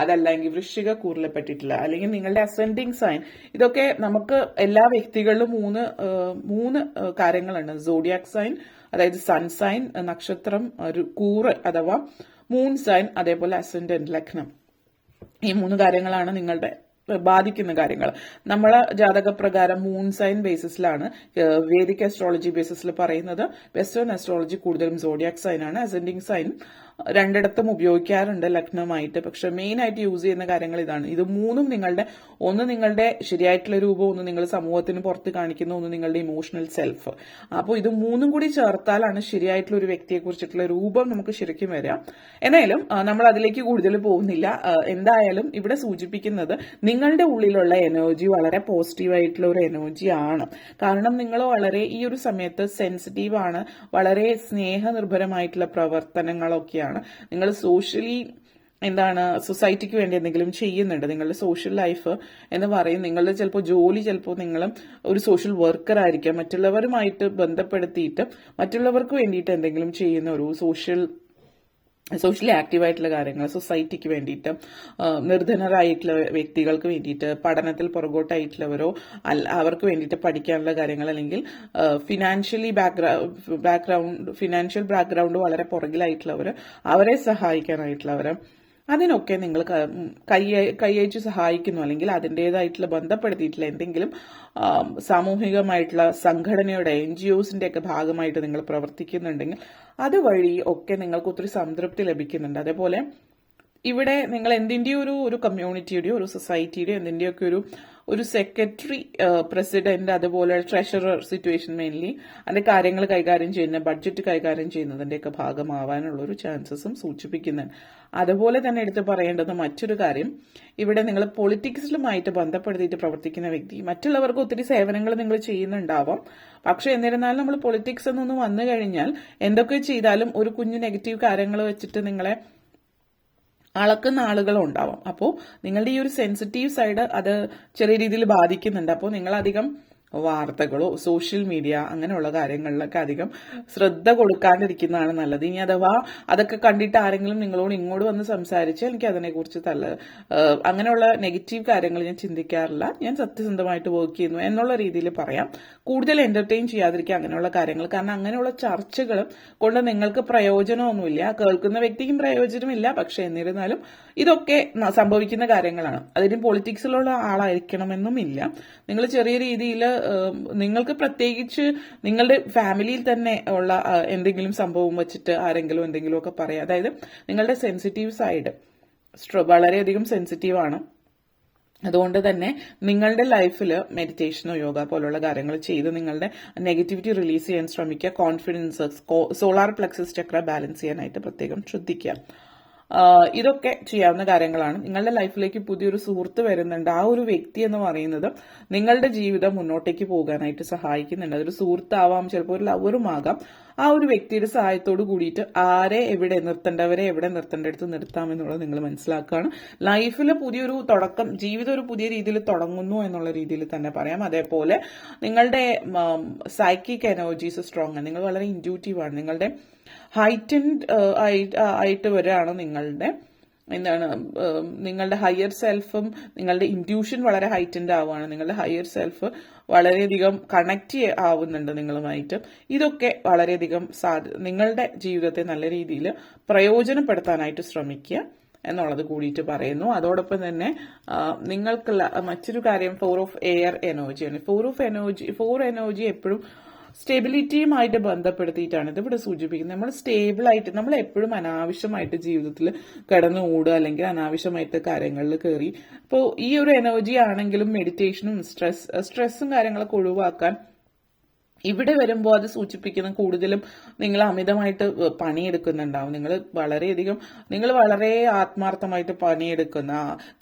അതല്ലെങ്കിൽ വൃശ്ചിക കൂറിൽ പെട്ടിട്ടില്ല, അല്ലെങ്കിൽ നിങ്ങളുടെ അസെൻഡിങ് സൈൻ. ഇതൊക്കെ നമുക്ക് എല്ലാ വ്യക്തികളിലും മൂന്ന് കാര്യങ്ങളുണ്ട്. സോഡിയാക് സൈൻ അതായത് സൺ സൈൻ, നക്ഷത്രം, ഒരു കൂറ് അഥവാ മൂൺ സൈൻ, അതേപോലെ അസെൻഡന്റ് ലഗ്നം. ഈ 3 കാര്യങ്ങളാണ് നിങ്ങളുടെ ബാധിക്കുന്ന കാര്യങ്ങൾ. നമ്മളെ ജാതകപ്രകാരം മൂൺ സൈൻ ബേസിസിലാണ് വേദിക് അസ്ട്രോളജി ബേസിസിൽ പറയുന്നത്. വെസ്റ്റേൺ അസ്ട്രോളജി കൂടുതലും സോഡിയാക് സൈൻ ആണ്. അസെൻഡിങ് സൈൻ രണ്ടിടത്തും ഉപയോഗിക്കാറുണ്ട് ലഗ്നമായിട്ട്. പക്ഷെ മെയിൻ ആയിട്ട് യൂസ് ചെയ്യുന്ന കാര്യങ്ങൾ ഇതാണ്. ഇത് 3ഉം നിങ്ങളുടെ, ഒന്ന് നിങ്ങളുടെ ശരിയായിട്ടുള്ള രൂപം, ഒന്ന് നിങ്ങൾ സമൂഹത്തിന് പുറത്ത് കാണിക്കുന്ന, ഒന്ന് നിങ്ങളുടെ ഇമോഷണൽ സെൽഫ്. അപ്പോൾ ഇത് 3ഉം കൂടി ചേർത്താലാണ് ശരിയായിട്ടുള്ള ഒരു വ്യക്തിയെ കുറിച്ചിട്ടുള്ള രൂപം നമുക്ക് ശരിക്കും വരിക. എന്നാലും നമ്മൾ അതിലേക്ക് കൂടുതൽ പോകുന്നില്ല. എന്തായാലും ഇവിടെ സൂചിപ്പിക്കുന്നത് നിങ്ങളുടെ ഉള്ളിലുള്ള എനർജി വളരെ പോസിറ്റീവ് ആയിട്ടുള്ള ഒരു എനർജി ആണ്. കാരണം നിങ്ങൾ വളരെ ഈ ഒരു സമയത്ത് സെൻസിറ്റീവ് ആണ്, വളരെ സ്നേഹനിർഭരമായിട്ടുള്ള പ്രവർത്തനങ്ങളൊക്കെയാണ്. നിങ്ങൾ സോഷ്യലി സൊസൈറ്റിക്ക് വേണ്ടി എന്തെങ്കിലും ചെയ്യുന്നുണ്ട്. നിങ്ങളുടെ സോഷ്യൽ ലൈഫ് എന്ന് പറയും, നിങ്ങളുടെ ചിലപ്പോൾ ജോലി, ചിലപ്പോൾ നിങ്ങൾ ഒരു സോഷ്യൽ വർക്കർ ആയിരിക്കാം. മറ്റുള്ളവരുമായിട്ട് ബന്ധപ്പെടുത്തിയിട്ട് മറ്റുള്ളവർക്ക് വേണ്ടിയിട്ട് എന്തെങ്കിലും ചെയ്യുന്ന ഒരു സോഷ്യലി ആക്റ്റീവായിട്ടുള്ള കാര്യങ്ങൾ, സൊസൈറ്റിക്ക് വേണ്ടിയിട്ട്, നിർധനരായിട്ടുള്ള വ്യക്തികൾക്ക് വേണ്ടിയിട്ട്, പഠനത്തിൽ പുറകോട്ടായിട്ടുള്ളവരോ അവർക്ക് വേണ്ടിയിട്ട് പഠിക്കാനുള്ള കാര്യങ്ങൾ, അല്ലെങ്കിൽ ഫിനാൻഷ്യൽ ബാക്ക്ഗ്രൗണ്ട് വളരെ പുറകിലായിട്ടുള്ളവർ, അവരെ സഹായിക്കാനായിട്ടുള്ളവർ, അതിനൊക്കെ നിങ്ങൾ കൈയച്ച് സഹായിക്കുന്നു, അല്ലെങ്കിൽ അതിൻ്റെതായിട്ടുള്ള ബന്ധപ്പെടുത്തിയിട്ടുള്ള എന്തെങ്കിലും സാമൂഹികമായിട്ടുള്ള സംഘടനയുടെ NGOസിന്റെ ഒക്കെ ഭാഗമായിട്ട് നിങ്ങൾ പ്രവർത്തിക്കുന്നുണ്ടെങ്കിൽ അതുവഴി ഒക്കെ നിങ്ങൾക്ക് ഒത്തിരി സംതൃപ്തി ലഭിക്കുന്നുണ്ട്. അതേപോലെ ഇവിടെ നിങ്ങൾ എന്തിൻ്റെയോ ഒരു കമ്മ്യൂണിറ്റിയുടെയോ ഒരു സൊസൈറ്റിയുടെയോ എന്തിൻ്റെയൊക്കെ ഒരു സെക്രട്ടറി, പ്രസിഡന്റ്, അതുപോലെ ട്രഷറർ സിറ്റുവേഷൻ മെയിൻലി അതിന്റെ കാര്യങ്ങൾ കൈകാര്യം ചെയ്യുന്ന, ബഡ്ജറ്റ് കൈകാര്യം ചെയ്യുന്നതിന്റെയൊക്കെ ഭാഗമാവാനുള്ള ഒരു ചാൻസസും സൂചിപ്പിക്കുന്നുണ്ട്. അതുപോലെ തന്നെ എടുത്ത് പറയേണ്ടത് മറ്റൊരു കാര്യം, ഇവിടെ നിങ്ങൾ പൊളിറ്റിക്സിലുമായിട്ട് ബന്ധപ്പെടുത്തിയിട്ട് പ്രവർത്തിക്കുന്ന വ്യക്തി, മറ്റുള്ളവർക്ക് ഒത്തിരി സേവനങ്ങൾ നിങ്ങൾ ചെയ്യുന്നുണ്ടാവാം. പക്ഷെ എന്നിരുന്നാലും നമ്മൾ പൊളിറ്റിക്സ് എന്നൊന്ന് വന്നു കഴിഞ്ഞാൽ എന്തൊക്കെ ചെയ്താലും ഒരു കുഞ്ഞു നെഗറ്റീവ് കാര്യങ്ങൾ വെച്ചിട്ട് നിങ്ങളെ അളക്കുന്ന ആളുകളും ഉണ്ടാവാം. അപ്പോൾ നിങ്ങളുടെ ഈ ഒരു സെൻസിറ്റീവ് സൈഡ് അത് ചെറിയ രീതിയിൽ ബാധിക്കുന്നുണ്ട്. അപ്പോൾ നിങ്ങളധികം വാർത്തകളോ സോഷ്യൽ മീഡിയ അങ്ങനെയുള്ള കാര്യങ്ങളിലൊക്കെ അധികം ശ്രദ്ധ കൊടുക്കാണ്ടിരിക്കുന്നതാണ് നല്ലത്. ഇനി അഥവാ അതൊക്കെ കണ്ടിട്ട് ആരെങ്കിലും നിങ്ങളോട് ഇങ്ങോട്ട് വന്ന് സംസാരിച്ചാൽ എനിക്ക് അതിനെക്കുറിച്ച് അങ്ങനെയുള്ള നെഗറ്റീവ് കാര്യങ്ങൾ ഞാൻ ചിന്തിക്കാറില്ല. ഞാൻ സത്യസന്ധമായിട്ട് വർക്ക് ചെയ്യുന്നു എന്നുള്ള രീതിയിൽ പറയാം. കൂടുതൽ എന്റർടൈൻ ചെയ്യാതിരിക്കുക അങ്ങനെയുള്ള കാര്യങ്ങൾ. കാരണം അങ്ങനെയുള്ള ചർച്ചകൾ കൊണ്ട് നിങ്ങൾക്ക് പ്രയോജനമൊന്നുമില്ല, കേൾക്കുന്ന വ്യക്തിക്കും പ്രയോജനമില്ല. പക്ഷെ എന്നിരുന്നാലും ഇതൊക്കെ സംഭവിക്കുന്ന കാര്യങ്ങളാണ്. അതിന് പൊളിറ്റിക്സിലുള്ള ആളായിരിക്കണമെന്നുമില്ല. നിങ്ങൾ ചെറിയ രീതിയിൽ നിങ്ങൾക്ക് പ്രത്യേകിച്ച് നിങ്ങളുടെ ഫാമിലിയിൽ തന്നെ ഉള്ള എന്തെങ്കിലും സംഭവം വെച്ചിട്ട് ആരെങ്കിലും എന്തെങ്കിലുമൊക്കെ പറയാം. അതായത് നിങ്ങളുടെ സെൻസിറ്റീവ് സൈഡ് വളരെയധികം സെൻസിറ്റീവ് ആണ്. അതുകൊണ്ട് തന്നെ നിങ്ങളുടെ ലൈഫിൽ മെഡിറ്റേഷനോ യോഗ പോലുള്ള കാര്യങ്ങൾ ചെയ്ത് നിങ്ങളുടെ നെഗറ്റിവിറ്റി റിലീസ് ചെയ്യാൻ ശ്രമിക്കുക. കോൺഫിഡൻസ്, സോളാർ പ്ലക്സസ് ചക്ര ബാലൻസ് ചെയ്യാനായിട്ട് പ്രത്യേകം ശ്രദ്ധിക്കുക. ഇതൊക്കെ ചെയ്യാവുന്ന കാര്യങ്ങളാണ്. നിങ്ങളുടെ ലൈഫിലേക്ക് പുതിയൊരു സുഹൃത്ത് വരുന്നുണ്ട്. ആ ഒരു വ്യക്തി എന്ന് പറയുന്നത് നിങ്ങളുടെ ജീവിതം മുന്നോട്ടേക്ക് പോകാനായിട്ട് സഹായിക്കുന്നുണ്ട്. അതൊരു സുഹൃത്താവാം, ചിലപ്പോൾ ഒരു ലവറും ആകാം. ആ ഒരു വ്യക്തിയുടെ സഹായത്തോട് കൂടിയിട്ട് ആരെ എവിടെ നിർത്തേണ്ടവരെ എവിടെ നിർത്തേണ്ടടുത്ത് നിർത്താമെന്നുള്ളത് നിങ്ങൾ മനസ്സിലാക്കുകയാണ്. ലൈഫിൽ പുതിയൊരു തുടക്കം, ജീവിതം ഒരു പുതിയ രീതിയിൽ തുടങ്ങുന്നു എന്നുള്ള രീതിയിൽ തന്നെ പറയാം. അതേപോലെ നിങ്ങളുടെ സൈക്കിക് എനർജീസ് സ്ട്രോങ് ആണ്. നിങ്ങൾ വളരെ ഇൻറ്റ്യൂട്ടീവ് ആണ്. നിങ്ങളുടെ ഹൈറ്റൻഡ് ആയിട്ട് വരികയാണ് നിങ്ങളുടെ ഹയർ സെൽഫും നിങ്ങളുടെ ഇൻറ്റ്യൂഷൻ വളരെ ഹൈറ്റൻഡ് ആവുകയാണ്. നിങ്ങളുടെ ഹയർ സെൽഫ് വളരെയധികം കണക്ട് ആവുന്നുണ്ട് നിങ്ങളുമായിട്ട്. ഇതൊക്കെ വളരെയധികം നിങ്ങളുടെ ജീവിതത്തെ നല്ല രീതിയിൽ പ്രയോജനപ്പെടുത്താനായിട്ട് ശ്രമിക്കുക എന്നുള്ളത് കൂടിയിട്ട് പറയുന്നു. അതോടൊപ്പം തന്നെ നിങ്ങൾക്കുള്ള മറ്റൊരു കാര്യം 4 ഓഫ് എയർ എനർജിയാണ്. 4 എനർജി എപ്പോഴും സ്റ്റെബിലിറ്റിയുമായിട്ട് ബന്ധപ്പെടുത്തിയിട്ടാണ് ഇതിവിടെ സൂചിപ്പിക്കുന്നത്. നമ്മൾ സ്റ്റേബിളായിട്ട്, നമ്മൾ എപ്പോഴും അനാവശ്യമായിട്ട് ജീവിതത്തിൽ കിടന്നു ഓടുക അല്ലെങ്കിൽ അനാവശ്യമായിട്ട് കാര്യങ്ങളിൽ കയറി. അപ്പോൾ ഈ ഒരു എനർജി ആണെങ്കിലും മെഡിറ്റേഷനും സ്ട്രെസ്സും കാര്യങ്ങളൊക്കെ ഒഴിവാക്കാൻ ഇവിടെ വരുമ്പോൾ അത് സൂചിപ്പിക്കുന്ന കൂടുതലും നിങ്ങൾ അമിതമായിട്ട് പണിയെടുക്കുന്നുണ്ടാവും. നിങ്ങൾ വളരെ ആത്മാർത്ഥമായിട്ട് പണിയെടുക്കുന്ന,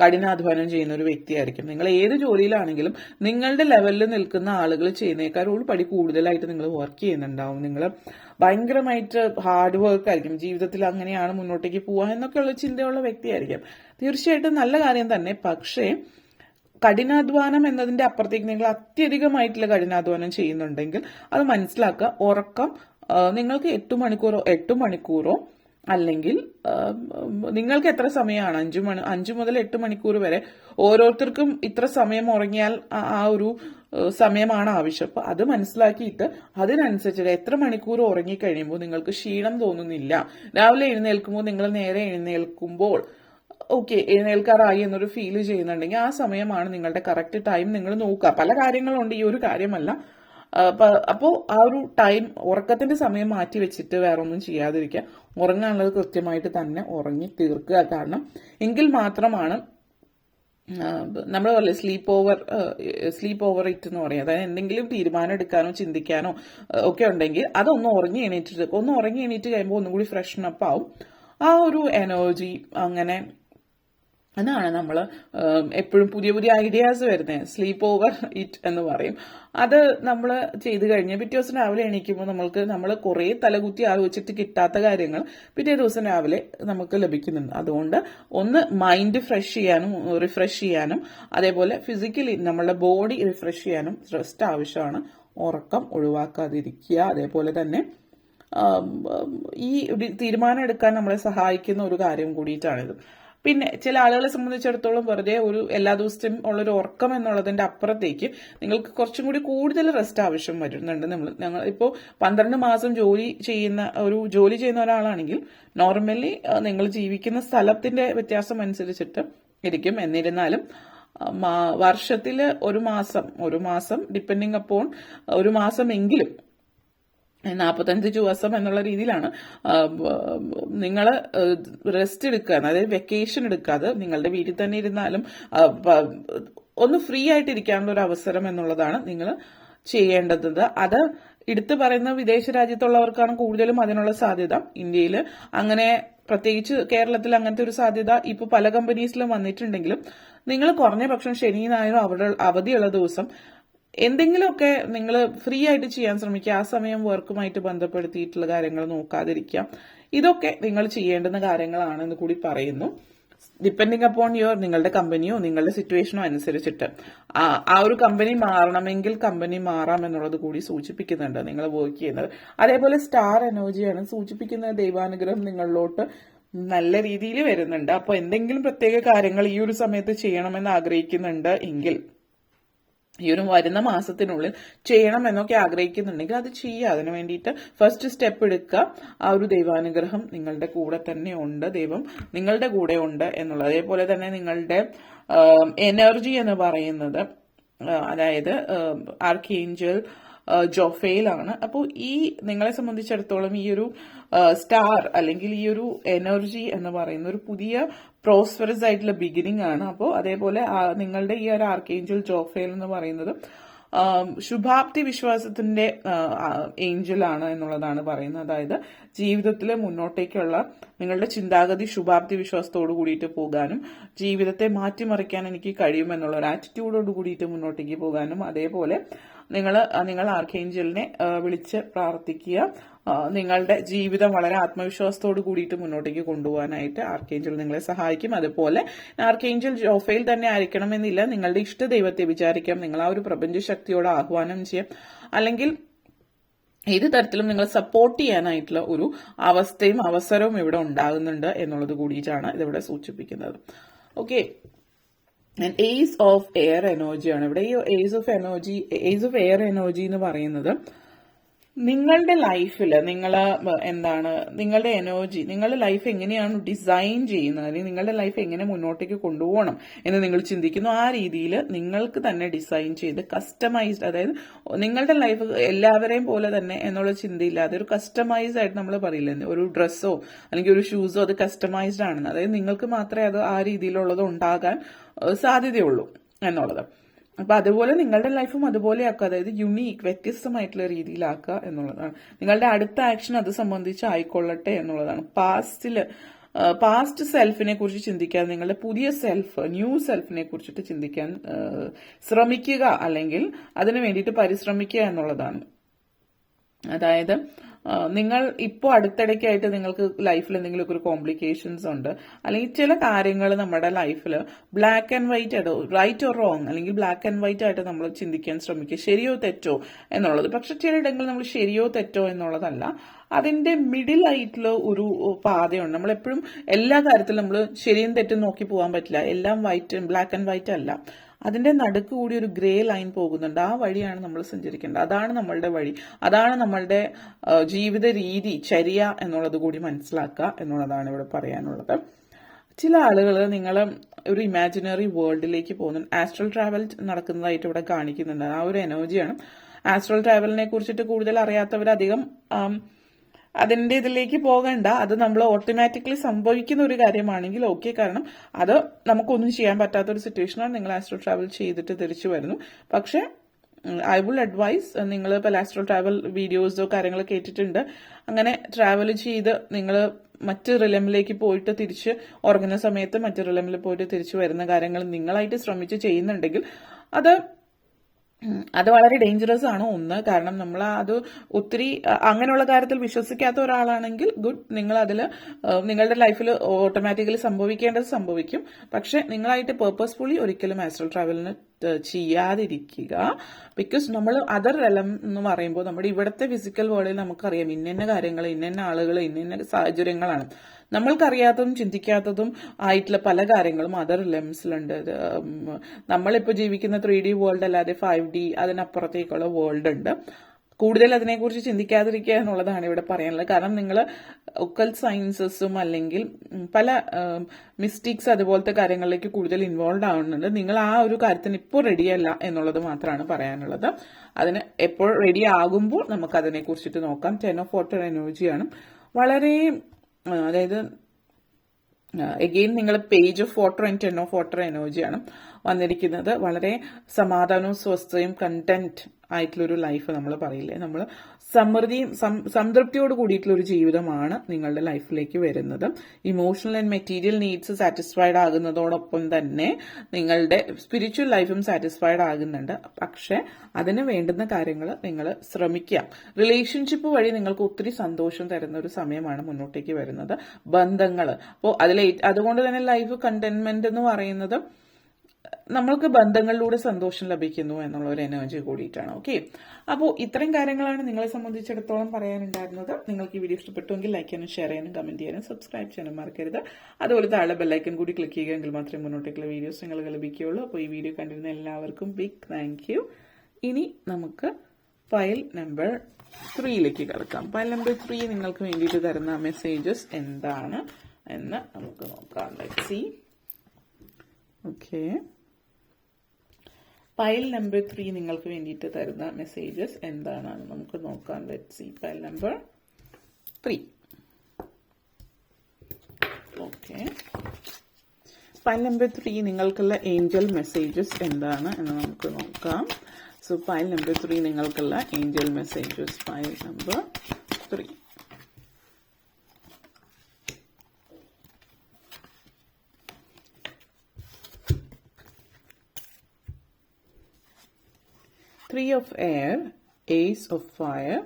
കഠിനാധ്വാനം ചെയ്യുന്ന ഒരു വ്യക്തിയായിരിക്കും. നിങ്ങൾ ഏത് ജോലിയിലാണെങ്കിലും നിങ്ങളുടെ ലെവലിൽ നിൽക്കുന്ന ആളുകൾ ചെയ്യുന്നേക്കാൾ ഒരു പടി കൂടുതലായിട്ട് നിങ്ങൾ വർക്ക് ചെയ്യുന്നുണ്ടാവും. നിങ്ങൾ ഭയങ്കരമായിട്ട് ഹാർഡ് വർക്ക് ആയിരിക്കും. ജീവിതത്തിൽ അങ്ങനെയാണ് മുന്നോട്ടേക്ക് പോവുക എന്നൊക്കെയുള്ള ചിന്തയുള്ള വ്യക്തിയായിരിക്കും. തീർച്ചയായിട്ടും നല്ല കാര്യം തന്നെ. പക്ഷേ കഠിനാധ്വാനം എന്നതിന്റെ അപ്പുറത്തേക്ക് നിങ്ങൾ അത്യധികമായിട്ടുള്ള കഠിനാധ്വാനം ചെയ്യുന്നുണ്ടെങ്കിൽ അത് മനസ്സിലാക്കുക. ഉറക്കം നിങ്ങൾക്ക് 8 മണിക്കൂറോ അല്ലെങ്കിൽ നിങ്ങൾക്ക് എത്ര സമയമാണ് 5 മുതൽ 8 മണിക്കൂർ വരെ ഓരോരുത്തർക്കും ഇത്ര സമയം ഉറങ്ങിയാൽ ആ ഒരു സമയമാണ് ആവശ്യം. അപ്പൊ അത് മനസ്സിലാക്കിയിട്ട് അതിനനുസരിച്ച് എത്ര മണിക്കൂർ ഉറങ്ങിക്കഴിയുമ്പോൾ നിങ്ങൾക്ക് ക്ഷീണം തോന്നുന്നില്ല, രാവിലെ എഴുന്നേൽക്കുമ്പോൾ നിങ്ങൾ നേരെ എഴുന്നേൽക്കുമ്പോൾ ഓക്കെ എഴുന്നേൽക്കാറായി എന്നൊരു ഫീല് ചെയ്യുന്നുണ്ടെങ്കിൽ ആ സമയമാണ് നിങ്ങളുടെ കറക്റ്റ് ടൈം നിങ്ങൾ നോക്കുക. പല കാര്യങ്ങളുണ്ട്, ഈ ഒരു കാര്യമല്ല. അപ്പോൾ ആ ഒരു ടൈം, ഉറക്കത്തിന്റെ സമയം മാറ്റി വെച്ചിട്ട് വേറെ ഒന്നും ചെയ്യാതിരിക്കുക. ഉറങ്ങാനുള്ളത് കൃത്യമായിട്ട് തന്നെ ഉറങ്ങി തീർക്കുക. കാരണം എങ്കിൽ മാത്രമാണ് നമ്മൾ പറയില്ലേ സ്ലീപ്പ് ഓവർ ഇറ്റ് എന്ന് പറയും. അതായത് എന്തെങ്കിലും തീരുമാനം എടുക്കാനോ ചിന്തിക്കാനോ ഒക്കെ ഉണ്ടെങ്കിൽ അതൊന്ന് ഉറങ്ങി എണീറ്റ് കഴിയുമ്പോൾ ഒന്നും കൂടി ഫ്രഷ്നപ്പ് ആവും. ആ ഒരു എനർജി അങ്ങനെ അതാണ് നമ്മൾ എപ്പോഴും പുതിയ ഐഡിയാസ് വരുന്നത്. സ്ലീപ്പ് ഓവർ ഇറ്റ് എന്ന് പറയും. അത് നമ്മൾ ചെയ്ത് കഴിഞ്ഞ് പിറ്റേ ദിവസം രാവിലെ എണീക്കുമ്പോൾ നമ്മൾ കുറേ തലകുത്തി ആലോചിച്ചിട്ട് കിട്ടാത്ത കാര്യങ്ങൾ പിറ്റേ ദിവസം രാവിലെ നമുക്ക് ലഭിക്കുന്നുണ്ട്. അതുകൊണ്ട് ഒന്ന് മൈൻഡ് റിഫ്രഷ് ചെയ്യാനും അതേപോലെ ഫിസിക്കലി നമ്മളുടെ ബോഡി റിഫ്രഷ് ചെയ്യാനും റെസ്റ്റ് ആവശ്യമാണ്. ഉറക്കം ഒഴിവാക്കാതിരിക്കുക. അതേപോലെ തന്നെ ഈ തീരുമാനം എടുക്കാൻ നമ്മളെ സഹായിക്കുന്ന ഒരു കാര്യം കൂടിയിട്ടാണിത്. പിന്നെ ചില ആളുകളെ സംബന്ധിച്ചിടത്തോളം വെറുതെ എല്ലാ ദിവസവും ഉള്ളൊരു ഉറക്കം എന്നുള്ളതിന്റെ അപ്പുറത്തേക്ക് നിങ്ങൾക്ക് കുറച്ചും കൂടി കൂടുതൽ റെസ്റ്റ് ആവശ്യം വരുന്നുണ്ട്. ഞങ്ങൾ ഇപ്പോൾ 12 മാസം ജോലി ചെയ്യുന്ന ഒരാളാണെങ്കിൽ നോർമലി നിങ്ങൾ ജീവിക്കുന്ന സ്ഥലത്തിന്റെ വ്യത്യാസം അനുസരിച്ചിട്ട് ഇരിക്കും. എന്നിരുന്നാലും വർഷത്തിൽ ഒരു മാസം ഡിപ്പെൻഡിങ് അപ്പോൺ ഒരു മാസമെങ്കിലും 45 ദിവസം എന്നുള്ള രീതിയിലാണ് നിങ്ങൾ റെസ്റ്റ് എടുക്കുക, അതായത് വെക്കേഷൻ എടുക്കാതെ നിങ്ങളുടെ വീട്ടിൽ തന്നെ ഇരുന്നാലും ഒന്ന് ഫ്രീ ആയിട്ട് ഇരിക്കാനുള്ള ഒരു അവസരം എന്നുള്ളതാണ് നിങ്ങൾ ചെയ്യേണ്ടത്. അത് എടുത്തു പറയുന്ന വിദേശ രാജ്യത്തുള്ളവർക്കാണ് കൂടുതലും അതിനുള്ള സാധ്യത. ഇന്ത്യയിൽ അങ്ങനെ, പ്രത്യേകിച്ച് കേരളത്തിൽ അങ്ങനത്തെ ഒരു സാധ്യത ഇപ്പൊ പല കമ്പനീസിലും വന്നിട്ടുണ്ടെങ്കിലും നിങ്ങൾ കുറഞ്ഞ പക്ഷം ശനി ഞായറും അവധിയുള്ള ദിവസം എന്തെങ്കിലുമൊക്കെ നിങ്ങൾ ഫ്രീ ആയിട്ട് ചെയ്യാൻ ശ്രമിക്കുക. ആ സമയം വർക്കുമായിട്ട് ബന്ധപ്പെടുത്തിയിട്ടുള്ള കാര്യങ്ങൾ നോക്കാതിരിക്കുക. ഇതൊക്കെ നിങ്ങൾ ചെയ്യേണ്ടുന്ന കാര്യങ്ങളാണെന്ന് കൂടി പറയുന്നു. ഡിപ്പെൻഡിങ് അപ്പോൺ നിങ്ങളുടെ കമ്പനിയോ നിങ്ങളുടെ സിറ്റുവേഷനോ അനുസരിച്ചിട്ട് ആ ഒരു കമ്പനി മാറണമെങ്കിൽ കമ്പനി മാറാം എന്നുള്ളത് കൂടി സൂചിപ്പിക്കുന്നുണ്ട് നിങ്ങൾ വർക്ക് ചെയ്യുന്നത്. അതേപോലെ സ്റ്റാർ എനർജിയാണ് സൂചിപ്പിക്കുന്ന ദൈവാനുഗ്രഹം നിങ്ങളിലോട്ട് നല്ല രീതിയിൽ വരുന്നുണ്ട്. അപ്പോൾ എന്തെങ്കിലും പ്രത്യേക കാര്യങ്ങൾ ഈ ഒരു സമയത്ത് ചെയ്യണമെന്ന് ആഗ്രഹിക്കുന്നുണ്ട് എങ്കിൽ, ഈ ഒരു വരുന്ന മാസത്തിനുള്ളിൽ ചെയ്യണം എന്നൊക്കെ ആഗ്രഹിക്കുന്നുണ്ടെങ്കിൽ അത് ചെയ്യുക. അതിനു വേണ്ടിയിട്ട് ഫസ്റ്റ് സ്റ്റെപ്പ് എടുക്കുക. ആ ഒരു ദൈവാനുഗ്രഹം നിങ്ങളുടെ കൂടെ തന്നെ ഉണ്ട്, ദൈവം നിങ്ങളുടെ കൂടെ ഉണ്ട് എന്നുള്ളത്. അതേപോലെ തന്നെ നിങ്ങളുടെ എനർജി എന്ന് പറയുന്നത്, അതായത് ആർക്കേഞ്ചൽ ജോഫെയിലാണ്. അപ്പോൾ ഈ നിങ്ങളെ സംബന്ധിച്ചിടത്തോളം ഈ ഒരു സ്റ്റാർ അല്ലെങ്കിൽ ഈ ഒരു എനർജി എന്ന് പറയുന്ന ഒരു പുതിയ പ്രോസ്പെറസ് ആയിട്ടുള്ള ബിഗിനിങ് ആണ്. അപ്പോൾ അതേപോലെ നിങ്ങളുടെ ഈ ഒരു ആർക്കേഞ്ചൽ ജോഫെയിൽ എന്ന് പറയുന്നത് ശുഭാപ്തി വിശ്വാസത്തിന്റെ ഏഞ്ചലാണ് എന്നുള്ളതാണ് പറയുന്നത്. അതായത് ജീവിതത്തിൽ മുന്നോട്ടേക്കുള്ള നിങ്ങളുടെ ചിന്താഗതി ശുഭാപ്തി വിശ്വാസത്തോട് കൂടിയിട്ട് പോകാനും ജീവിതത്തെ മാറ്റിമറിക്കാൻ എനിക്ക് കഴിയുമെന്നുള്ള ഒരു ആറ്റിറ്റ്യൂഡോട് കൂടിയിട്ട് മുന്നോട്ടേക്ക് പോകാനും, അതേപോലെ നിങ്ങൾ ആർക്കേഞ്ചലിനെ വിളിച്ച് പ്രാർത്ഥിക്കുക. നിങ്ങളുടെ ജീവിതം വളരെ ആത്മവിശ്വാസത്തോട് കൂടിയിട്ട് മുന്നോട്ടേക്ക് കൊണ്ടുപോകാനായിട്ട് ആർക്കേഞ്ചൽ നിങ്ങളെ സഹായിക്കും. അതുപോലെ ആർക്കേഞ്ചൽ ജോഫെയിൽ തന്നെ ആയിരിക്കണമെന്നില്ല, നിങ്ങളുടെ ഇഷ്ട ദൈവത്തെ വിചാരിക്കാം. നിങ്ങൾ ആ ഒരു പ്രപഞ്ച ശക്തിയോട് ആഹ്വാനം ചെയ്യാം. അല്ലെങ്കിൽ ഏത് തരത്തിലും നിങ്ങൾ സപ്പോർട്ട് ചെയ്യാനായിട്ടുള്ള ഒരു അവസ്ഥയും അവസരവും ഇവിടെ ഉണ്ടാകുന്നുണ്ട് എന്നുള്ളത് കൂടിയിട്ടാണ് ഇതിവിടെ സൂചിപ്പിക്കുന്നത്. ഓക്കെ, ഏസ് ഓഫ് എയർ എനർജിയാണ് ഇവിടെ. ഈ ഏസ് ഓഫ് എയർ എനർജി എന്ന് പറയുന്നത് നിങ്ങളുടെ ലൈഫിൽ നിങ്ങളുടെ എനർജി, നിങ്ങളുടെ ലൈഫ് എങ്ങനെയാണ് ഡിസൈൻ ചെയ്യുന്നത്, അല്ലെങ്കിൽ നിങ്ങളുടെ ലൈഫ് എങ്ങനെ മുന്നോട്ടേക്ക് കൊണ്ടുപോകണം എന്ന് നിങ്ങൾ ചിന്തിക്കുന്നു. ആ രീതിയിൽ നിങ്ങൾക്ക് തന്നെ ഡിസൈൻ ചെയ്ത് കസ്റ്റമൈസ്ഡ്, അതായത് നിങ്ങളുടെ ലൈഫ് എല്ലാവരെയും പോലെ തന്നെ എന്നുള്ള ചിന്തയില്ലാതെ ഒരു കസ്റ്റമൈസ്ഡ് ആയിട്ട് നമ്മൾ പറയില്ലേ, ഒരു ഡ്രസ്സോ അല്ലെങ്കിൽ ഒരു ഷൂസോ അത് കസ്റ്റമൈസ്ഡ് ആണെന്ന്, അതായത് നിങ്ങൾക്ക് മാത്രമേ അത് ആ രീതിയിലുള്ളത് ഉണ്ടാകാൻ സാധ്യതയുള്ളൂ എന്നുള്ളത്. അപ്പൊ അതുപോലെ നിങ്ങളുടെ ലൈഫും അതുപോലെ ആക്കുക, അതായത് യുണീക്ക്, വ്യത്യസ്തമായിട്ടുള്ള രീതിയിലാക്കുക എന്നുള്ളതാണ്. നിങ്ങളുടെ അടുത്ത ആക്ഷൻ അത് സംബന്ധിച്ച് ആയിക്കൊള്ളട്ടെ എന്നുള്ളതാണ്. പാസ്റ്റ് സെൽഫിനെ കുറിച്ച് ചിന്തിക്കാൻ, നിങ്ങളുടെ പുതിയ ന്യൂ സെൽഫിനെ കുറിച്ചിട്ട് ചിന്തിക്കാൻ ശ്രമിക്കുക, അല്ലെങ്കിൽ അതിനു വേണ്ടിയിട്ട് പരിശ്രമിക്കുക എന്നുള്ളതാണ്. അതായത് നിങ്ങൾ ഇപ്പോൾ അടുത്തിടയ്ക്കായിട്ട് നിങ്ങൾക്ക് ലൈഫിൽ എന്തെങ്കിലുമൊക്കെ ഒരു കോംപ്ലിക്കേഷൻസ് ഉണ്ട്, അല്ലെങ്കിൽ ചില കാര്യങ്ങൾ നമ്മുടെ ലൈഫിൽ ബ്ലാക്ക് ആൻഡ് വൈറ്റ് ആയിട്ടോ, റൈറ്റ് ഓർ റോങ്, അല്ലെങ്കിൽ ബ്ലാക്ക് ആൻഡ് വൈറ്റ് ആയിട്ട് നമ്മൾ ചിന്തിക്കാൻ ശ്രമിക്കുക, ശരിയോ തെറ്റോ എന്നുള്ളത്. പക്ഷെ ചിലയിടങ്ങളിൽ നമ്മൾ ശരിയോ തെറ്റോ എന്നുള്ളതല്ല, അതിന്റെ മിഡിൽ ആയിട്ടുള്ള ഒരു പാതയുണ്ട്. നമ്മളെപ്പോഴും എല്ലാ കാര്യത്തിലും നമ്മൾ ശരിയും തെറ്റും നോക്കി പോകാൻ പറ്റില്ല. എല്ലാം ബ്ലാക്ക് ആൻഡ് വൈറ്റ് അല്ല, അതിന്റെ നടുക്ക് കൂടി ഒരു ഗ്രേ ലൈൻ പോകുന്നുണ്ട്. ആ വഴിയാണ് നമ്മൾ സഞ്ചരിക്കേണ്ടത്. അതാണ് നമ്മളുടെ വഴി, അതാണ് നമ്മളുടെ ജീവിത രീതി, ചര്യ എന്നുള്ളത് കൂടി മനസ്സിലാക്കുക എന്നുള്ളതാണ് ഇവിടെ പറയാനുള്ളത്. ചില ആളുകൾ നിങ്ങൾ ഒരു ഇമാജിനറി വേൾഡിലേക്ക് പോകുന്നുണ്ട്, ആസ്ട്രൽ ട്രാവൽ നടക്കുന്നതായിട്ട് ഇവിടെ കാണിക്കുന്നുണ്ട്. ആ ഒരു എനർജിയാണ്. ആസ്ട്രൽ ട്രാവലിനെ കുറിച്ചിട്ട് കൂടുതൽ അറിയാത്തവരധികം അതിന്റെ ഇതിലേക്ക് പോകണ്ട. അത് നമ്മൾ ഓട്ടോമാറ്റിക്കലി സംഭവിക്കുന്ന ഒരു കാര്യമാണെങ്കിൽ ഓക്കെ, കാരണം അത് നമുക്കൊന്നും ചെയ്യാൻ പറ്റാത്ത ഒരു സിറ്റുവേഷനാണ്. നിങ്ങൾ ആസ്ട്രൽ ട്രാവൽ ചെയ്തിട്ട് തിരിച്ചു വരുന്നു. പക്ഷെ ഐ വിൽ അഡ്വൈസ്, നിങ്ങൾ ഇപ്പോൾ ആസ്ട്രൽ ട്രാവൽ വീഡിയോസോ കാര്യങ്ങളോ കേട്ടിട്ടുണ്ട്, അങ്ങനെ ട്രാവൽ ചെയ്ത് നിങ്ങൾ മറ്റ് റിലമിലേക്ക് പോയിട്ട് തിരിച്ച് ഉറങ്ങുന്ന സമയത്ത് മറ്റ് റിലമിൽ പോയിട്ട് തിരിച്ചു വരുന്ന കാര്യങ്ങൾ നിങ്ങളായിട്ട് ശ്രമിച്ച് ചെയ്യുന്നുണ്ടെങ്കിൽ അത് വളരെ ഡേഞ്ചറസ് ആണ്. ഒന്ന്, കാരണം നമ്മൾ അത് ഒത്തിരി അങ്ങനെയുള്ള കാര്യത്തിൽ വിശ്വസിക്കാത്ത ഒരാളാണെങ്കിൽ ഗുഡ്, നിങ്ങൾ അതിൽ നിങ്ങളുടെ ലൈഫിൽ ഓട്ടോമാറ്റിക്കലി സംഭവിക്കേണ്ടത് സംഭവിക്കും. പക്ഷെ നിങ്ങളായിട്ട് പേർപ്പസ്ഫുള്ളി ഒരിക്കലും ആസ്ട്രൽ ട്രാവലിന് ചെയ്യാതിരിക്കുക. ബിക്കോസ് നമ്മൾ അതർ റെലം എന്ന് പറയുമ്പോൾ നമ്മുടെ ഇവിടുത്തെ ഫിസിക്കൽ വേൾഡിൽ നമുക്കറിയാം ഇന്ന കാര്യങ്ങൾ, ഇന്ന ആളുകൾ, ഇന്ന സാഹചര്യങ്ങളാണ്. നമ്മൾക്കറിയാത്തതും ചിന്തിക്കാത്തതും ആയിട്ടുള്ള പല കാര്യങ്ങളും അതർ ലെംസിലുണ്ട്. നമ്മളിപ്പോൾ ജീവിക്കുന്ന 3D വേൾഡ് അല്ലാതെ 5D അതിനപ്പുറത്തേക്കുള്ള വേൾഡ് ഉണ്ട്. കൂടുതൽ അതിനെക്കുറിച്ച് ചിന്തിക്കാതിരിക്കുക എന്നുള്ളതാണ് ഇവിടെ പറയാനുള്ളത്. കാരണം നിങ്ങൾ ഒക്കൽറ്റ് സയൻസസും അല്ലെങ്കിൽ പല മിസ്റ്റേക്സ് അതുപോലത്തെ കാര്യങ്ങളിലേക്ക് കൂടുതൽ ഇൻവോൾവ് ആവുന്നുണ്ട്. നിങ്ങൾ ആ ഒരു കാര്യത്തിന് ഇപ്പോൾ റെഡിയല്ല എന്നുള്ളത് മാത്രമാണ് പറയാനുള്ളത്. അതിന് എപ്പോൾ റെഡി ആകുമ്പോൾ നമുക്ക് അതിനെ കുറിച്ചിട്ട് നോക്കാം. 10 ഓഫ് വാട്ടർ എനർജിയാണ്. വളരെ അതായത് എഗെയിൻ നിങ്ങൾ page of water and 10 of water എനർജിയാണ് വന്നിരിക്കുന്നത്. വളരെ സമാധാനവും സ്വസ്ഥയും കണ്ടന്റ് ആയിട്ടുള്ളൊരു ലൈഫ് നമ്മൾ പറയില്ലേ, നമ്മൾ സമൃദ്ധിയും സംതൃപ്തിയോട് കൂടിയിട്ടുള്ള ഒരു ജീവിതമാണ് നിങ്ങളുടെ ലൈഫിലേക്ക് വരുന്നത്. Emotional and material needs satisfied ആകുന്നതോടൊപ്പം തന്നെ നിങ്ങളുടെ സ്പിരിച്വൽ ലൈഫും സാറ്റിസ്ഫൈഡ് ആകുന്നുണ്ട്. പക്ഷെ അതിന് വേണ്ടുന്ന കാര്യങ്ങൾ നിങ്ങൾ ശ്രമിക്കുക. റിലേഷൻഷിപ്പ് വഴി നിങ്ങൾക്ക് ഒത്തിരി സന്തോഷം തരുന്ന ഒരു സമയമാണ് മുന്നോട്ടേക്ക് വരുന്നത്. ബന്ധങ്ങൾ അപ്പോൾ അതുകൊണ്ട് തന്നെ ലൈഫ് കണ്ടെയ്ൻമെന്റ് എന്ന് പറയുന്നത് നമ്മൾക്ക് ബന്ധങ്ങളിലൂടെ സന്തോഷം ലഭിക്കുന്നു എന്നുള്ള ഒരു എനർജി കൂടിയിട്ടാണ്. ഓക്കെ, അപ്പോൾ ഇത്രയും കാര്യങ്ങളാണ് നിങ്ങളെ സംബന്ധിച്ചിടത്തോളം പറയാനുണ്ടായിരുന്നത്. നിങ്ങൾക്ക് ഈ വീഡിയോ ഇഷ്ടപ്പെട്ടുവെങ്കിൽ ലൈക്ക് ചെയ്യാനും ഷെയർ ചെയ്യാനും കമന്റ് ചെയ്യാനും സബ്സ്ക്രൈബ് ചെയ്യാനും മറക്കരുത്. അതുപോലെ താഴെ ബെല്ലൈക്കൻ കൂടി ക്ലിക്ക് ചെയ്യുകയെങ്കിൽ മാത്രമേ മുന്നോട്ടേക്കുള്ള വീഡിയോസ് നിങ്ങൾക്ക് ലഭിക്കുകയുള്ളൂ. അപ്പോൾ ഈ വീഡിയോ കണ്ടിരുന്ന എല്ലാവർക്കും ബിഗ് താങ്ക് യു. ഇനി നമുക്ക് ഫയൽ നമ്പർ 3യിലേക്ക് കിടക്കാം. ഫയൽ നമ്പർ 3 നിങ്ങൾക്ക് വേണ്ടിയിട്ട് തരുന്ന മെസ്സേജസ് എന്താണ് എന്ന് നമുക്ക് നോക്കാം. Let's see. Okay, file number 3 നിങ്ങൾക്ക് വേണ്ടിയിട്ട് തരുന്ന മെസ്സേജസ് എന്താണെന്ന് നമുക്ക് നോക്കാം. Let's see. File number 3. Okay, file number 3 നിങ്ങൾക്കുള്ള ഏഞ്ചൽ മെസ്സേജസ് എന്താണ് എന്ന് നമുക്ക് നോക്കാം. സോ ഫയൽ നമ്പർ 3 നിങ്ങൾക്കുള്ള angel messages. File number 3. Three of air, Ace of fire,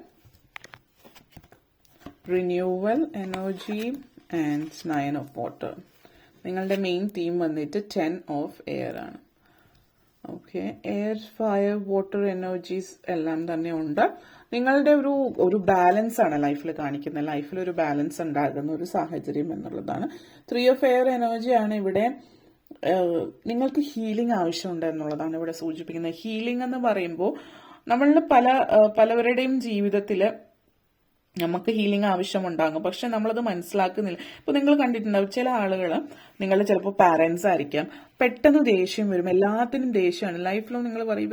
renewal energy and 9 of water. നിങ്ങളുടെ മെയിൻ തീം വന്നിട്ട് 10 ഓഫ് എയർ ആണ്. Okay, air, fire, water energies എല്ലാം തന്നെ ഉണ്ട്. നിങ്ങളുടെ ഒരു ബാലൻസ് ആണ് ലൈഫിൽ കാണിക്കുന്നത്. ലൈഫിൽ ഒരു ബാലൻസ് ഉണ്ടാകുന്ന ഒരു സാഹചര്യം എന്നുള്ളതാണ്. 3 ഓഫ് എയർ എനർജിയാണ് ഇവിടെ. നിങ്ങൾക്ക് ഹീലിംഗ് ആവശ്യമുണ്ട് എന്നുള്ളതാണ് ഇവിടെ സൂചിപ്പിക്കുന്നത്. ഹീലിംഗ് എന്ന് പറയുമ്പോൾ നമ്മളുടെ പലവരുടെയും ജീവിതത്തിൽ നമുക്ക് ഹീലിംഗ് ആവശ്യമുണ്ടാകും. പക്ഷെ നമ്മളത് മനസ്സിലാക്കുന്നില്ല. ഇപ്പൊ നിങ്ങൾ കണ്ടിട്ടുണ്ടാവും ചില ആളുകൾ, നിങ്ങളുടെ ചിലപ്പോൾ പാരന്റ്സ് ആയിരിക്കാം, പെട്ടെന്ന് ദേഷ്യം വരും. എല്ലാത്തിനും ദേഷ്യമാണ്. ലൈഫിലും നിങ്ങൾ പറയും